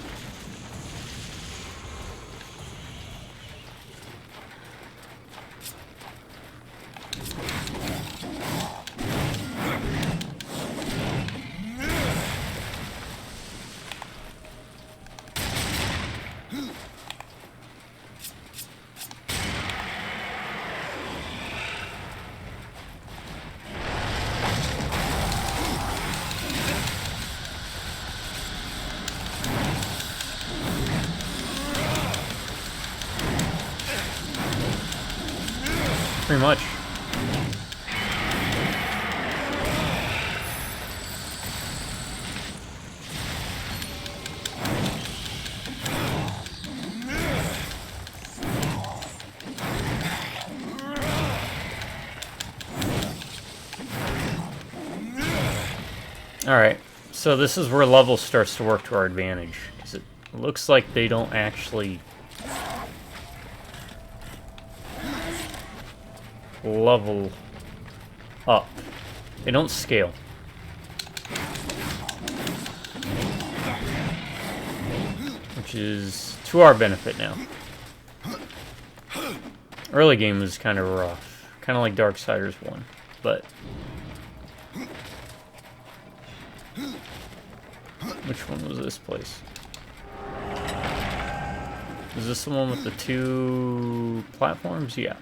Pretty much. Alright, so this is where level starts to work to our advantage. 'Cause it looks like they don't actually level up. They don't scale. Which is to our benefit now. Early game was kind of rough. Kind of like Darksiders 1. But... which one was this place? Is this the one with the 2 platforms? Yeah.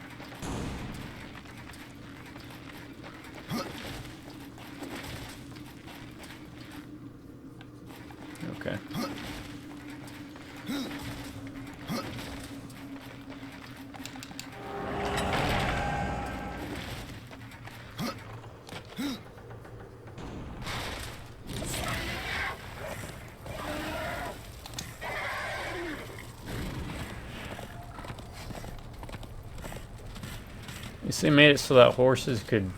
Okay. They made it so that horses could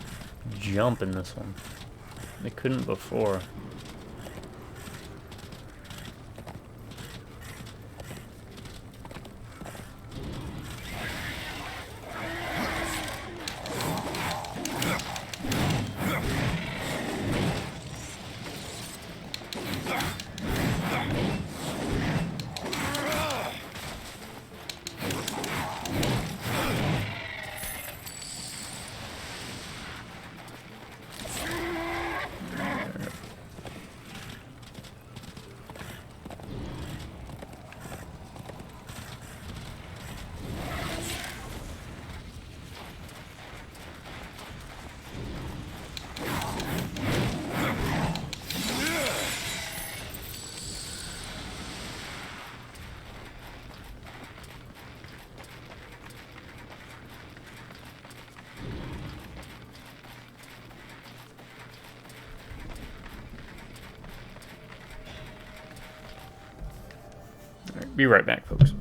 jump in this one. They couldn't before. Alright, be right back, folks.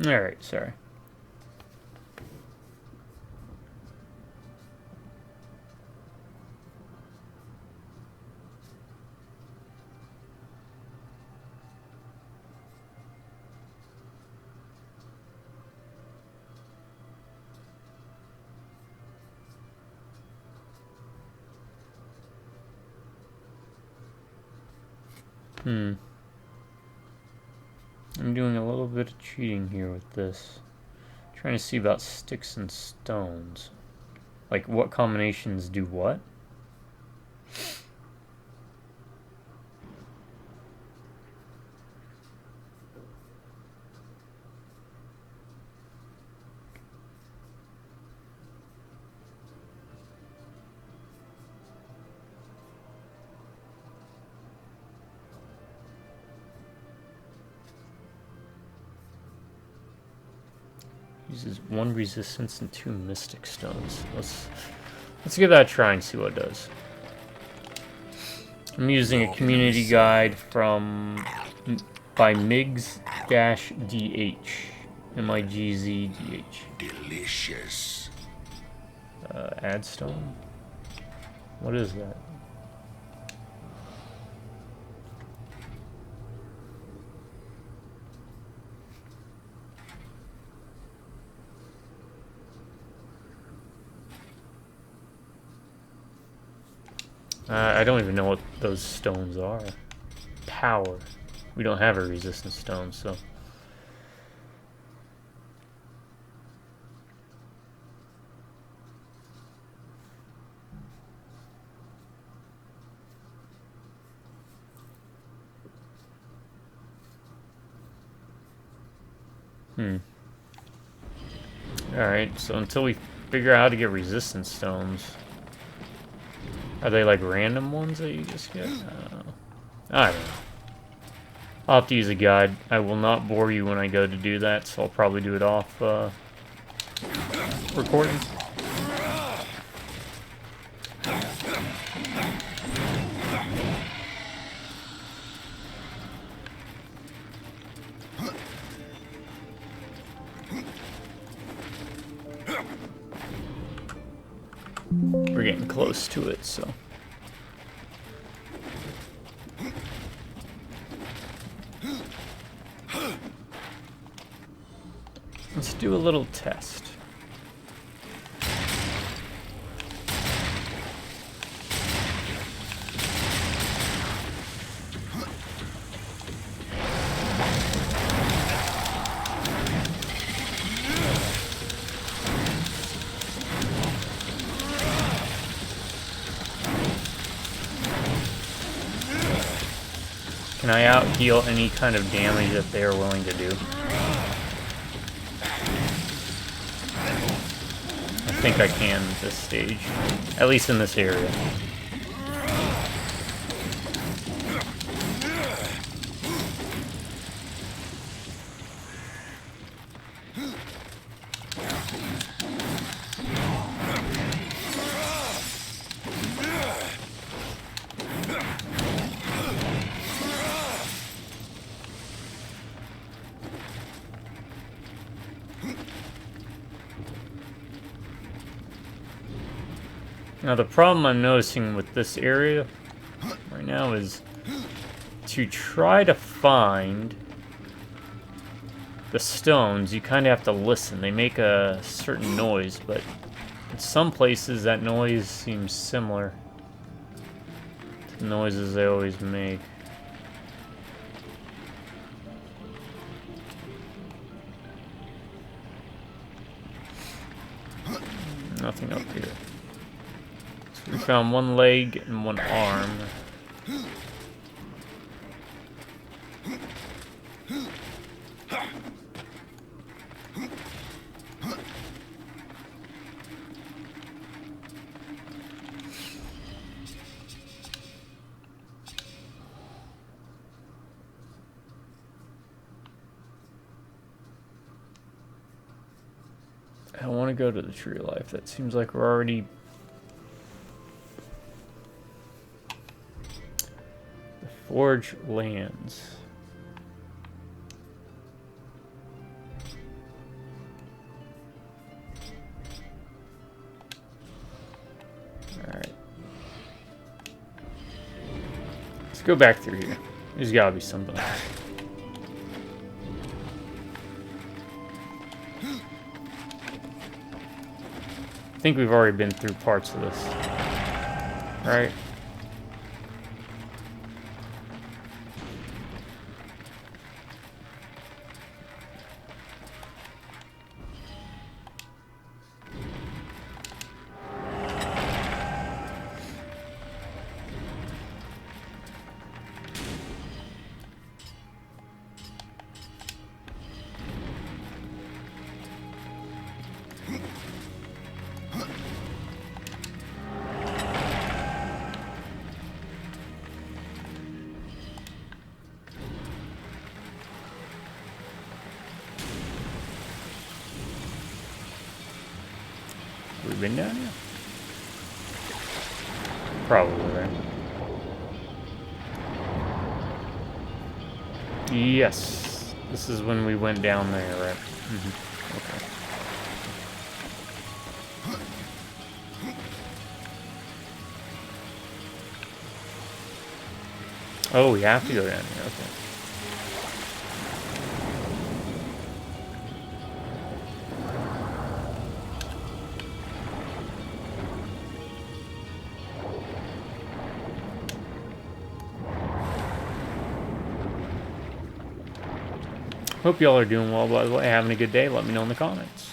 Alright, sorry. I'm doing a little bit of cheating here with this. Trying to see about sticks and stones. Like, what combinations do what? Uses 1 resistance and 2 mystic stones. Let's give that a try and see what it does. I'm using a community guide by Migz-DH. M-I-G-Z-D-H.
Delicious.
Add stone? What is that? I don't even know what those stones are. Power. We don't have a resistance stone, so... Alright, so until we figure out how to get resistance stones... Are they like random ones that you just get? I don't know. I'll have to use a guide. I will not bore you when I go to do that, so I'll probably do it off recording. We're getting close to it, so... Let's do a little test. Can I out-heal any kind of damage that they are willing to do? I think I can at this stage. At least in this area. Now the problem I'm noticing with this area right now is to try to find the stones, you kind of have to listen. They make a certain noise, but in some places that noise seems similar to the noises they always make. Nothing up here. We found one leg and one arm. I want to go to the tree of life. That seems like we're already... Forge lands. Alright. Let's go back through here. There's gotta be something. I think we've already been through parts of this. Alright. We've been down here? Probably, right? Yes. This is when we went down there, right? Mm-hmm. Okay. Oh, we have to go down here, okay. Hope y'all are doing well, by the way. Having a good day. Let me know in the comments.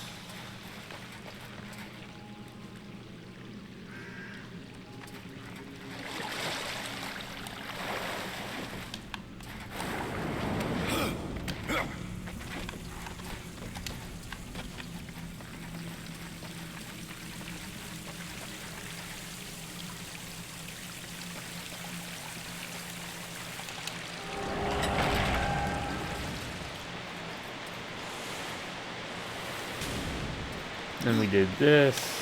Then we did this,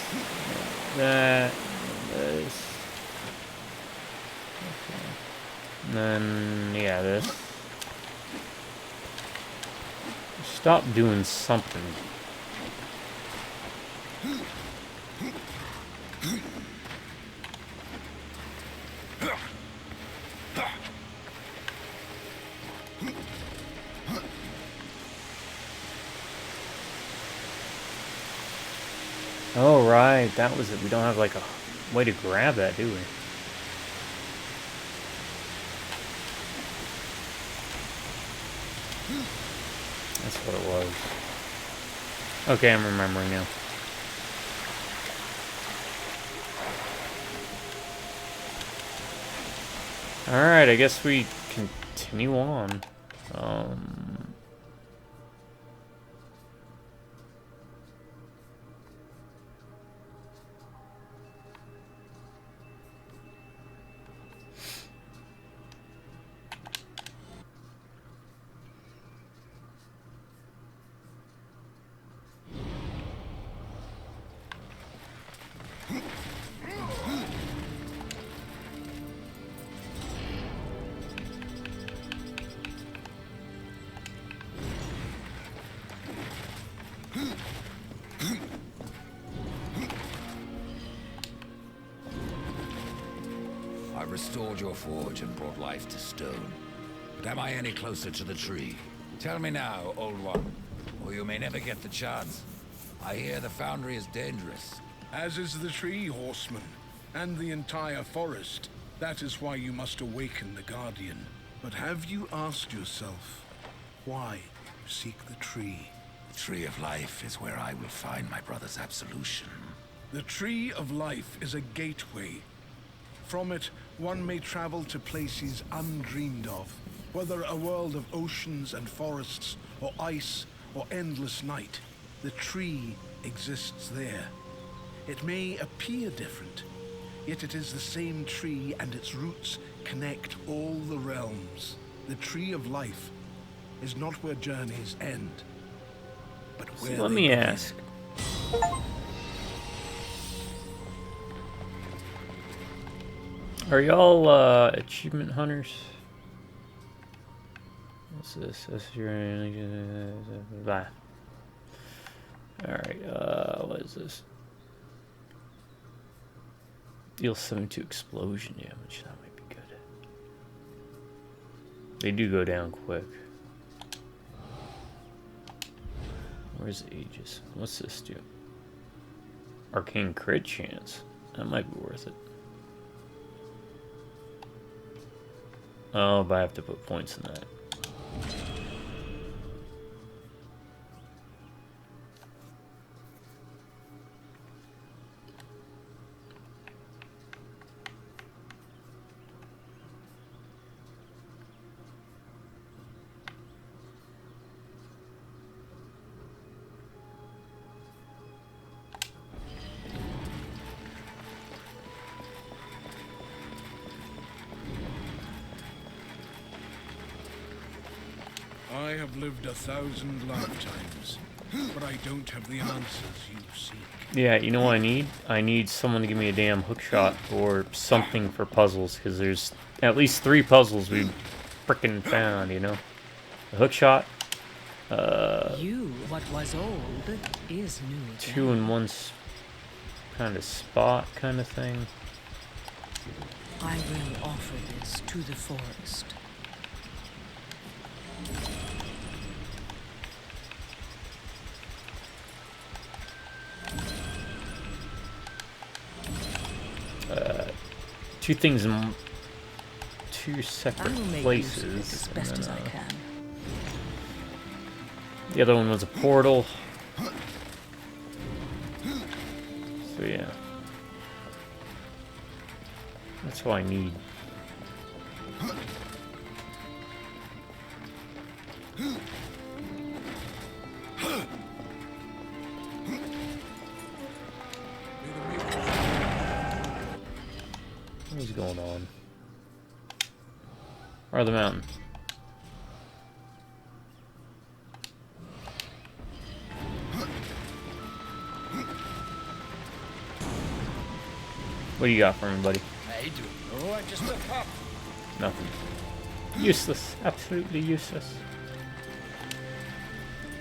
that, this. Okay. And then, yeah, this. Stop doing something. Oh, right, that was it. We don't have, like, a way to grab that, do we? That's what it was. Okay, I'm remembering now. Alright, I guess we continue on.
I've restored your forge and brought life to stone. But am I any closer to the tree? Tell me now, old one, or you may never get the chance. I hear the foundry is dangerous.
As is the tree, horseman, and the entire forest. That is why you must awaken the Guardian. But have you asked yourself why you seek the tree?
The tree of life is where I will find my brother's absolution.
The tree of life is a gateway. From it, one may travel to places undreamed of, whether a world of oceans and forests, or ice, or endless night. The tree exists there. It may appear different, yet it is the same tree, and its roots connect all the realms. The tree of life is not where journeys end, but where
Let me ask. Are y'all achievement hunters? What's this? That's your blah. Alright, what is this? Deal 72 explosion damage. That might be good. They do go down quick. Where's Aegis? What's this do? Arcane crit chance. That might be worth it. Oh, but I have to put points in that.
I have lived 1,000 lifetimes, but I don't have the answers you seek.
Yeah, you know what I need? I need someone to give me a damn hookshot or something for puzzles, because there's at least 3 puzzles we've frickin' found, you know? A hookshot,
What was old is new again.
2 in 1 kind of spot kind of thing.
I will offer this to the forest.
2 things in 2
I
separate
will make use of it
places.
as best
and
as
then,
I can.
The other one was a portal. So yeah. That's all I need. What's going on? Or the mountain? What do you got for me, buddy?
I don't know, I just look up.
Nothing. Useless. Absolutely useless.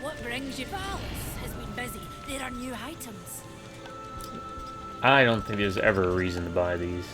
What brings you? Palace has been busy. There are new items.
I don't think there's ever a reason to buy these.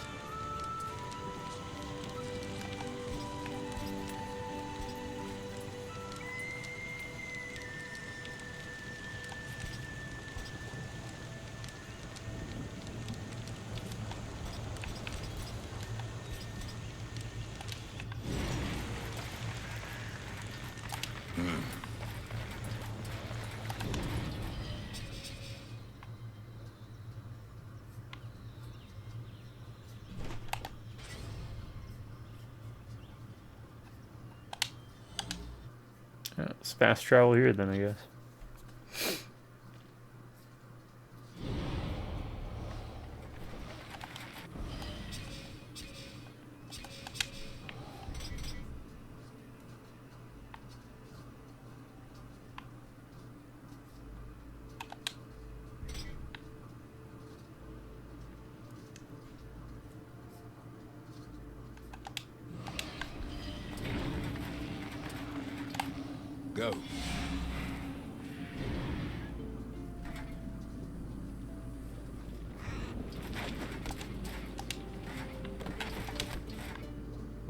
It's fast travel here then, I guess.
Go.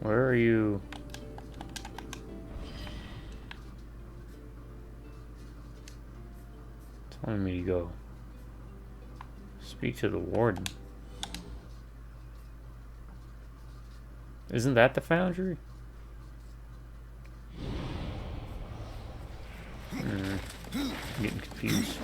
Where are you? Telling me to go. Speak to the warden. Isn't that the foundry? I'm getting confused.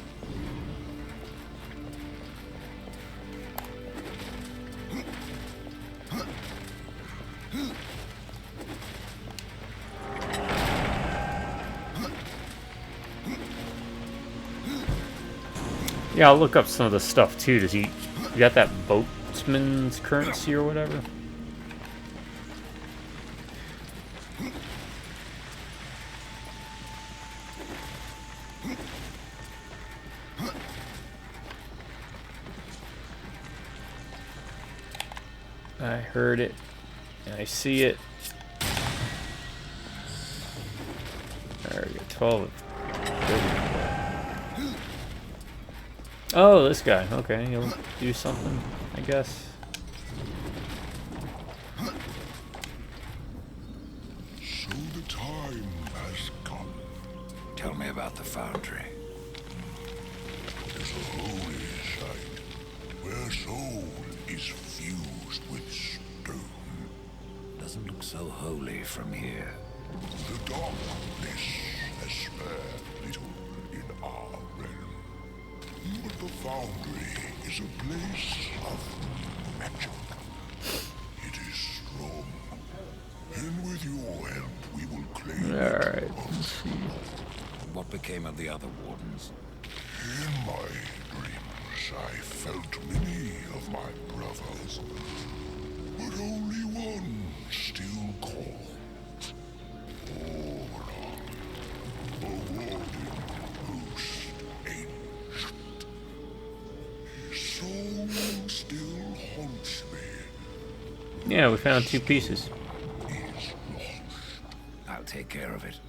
Yeah, I'll look up some of the stuff too. Does he got that boatman's currency or whatever? I heard it. I see it. There we go. 12. Oh, this guy. Okay, he'll do something, I guess.
So the time has come.
Tell me about the foundry.
It is a holy site where soul is fused with stone.
Doesn't look so holy from here.
The darkness has spared little in our realm. But the foundry is a place of magic. It is strong. And with your help, we will claim it.
Alright, let's see.
What became of the other wardens?
In my dreams, I felt many of my brothers, but only one still called Oran, a warden who's ancient. His soul still haunts me.
Yeah, we found 2 pieces.
Is lost.
I'll take care of it.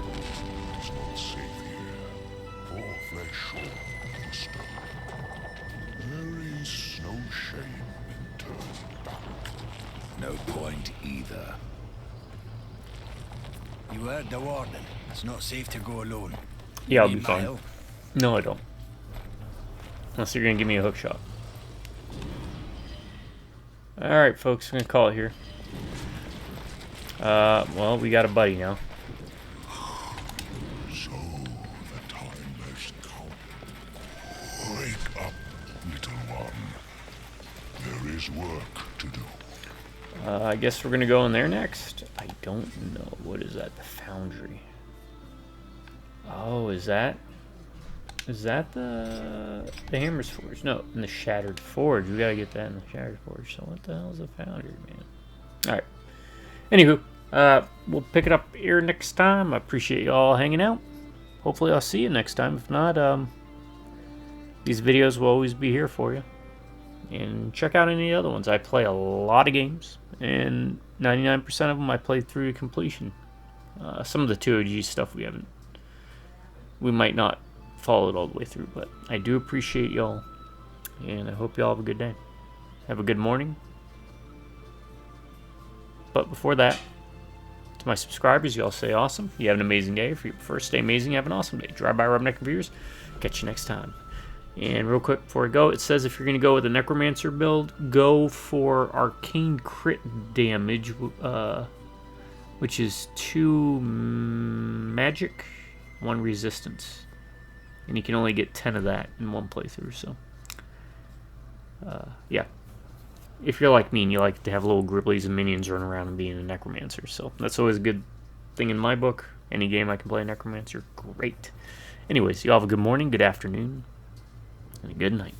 It is not safe here. For flesh or
You heard the warning. It's not safe to go alone.
Yeah, I'll
Need
be
my
fine.
help?
No, I don't. Unless you're gonna give me a hook shot. Alright, folks, I'm gonna call it here. Well, we got a buddy now.
So the time has come. Wake up, little one. There is work to do.
I guess we're gonna go in there next. I don't know. What is that? The foundry. Oh, is that the Hammer's Forge? No, in the Shattered Forge. We gotta get that in the Shattered Forge. So what the hell is a foundry, man? Alright. Anywho, we'll pick it up here next time. I appreciate you all hanging out. Hopefully I'll see you next time. If not, these videos will always be here for you. And check out any other ones. I play a lot of games, and 99% of them I play through to completion. Some of the 2OG stuff we might not follow it all the way through, but I do appreciate y'all, and I hope y'all have a good day. Have a good morning. But before that, to my subscribers, y'all stay awesome. You have an amazing day. If you prefer, stay amazing. Have an awesome day. Drive by Rubberneck Reviewers. Catch you next time. And real quick before I go, it says if you're going to go with a Necromancer build, go for Arcane Crit Damage, which is 2 Magic, 1 Resistance. And you can only get 10 of that in one playthrough, so... yeah. If you're like me and you like to have little gribblies and minions running around and being a Necromancer, so that's always a good thing in my book. Any game I can play a Necromancer, great. Anyways, you all have a good morning, good afternoon, and a good night.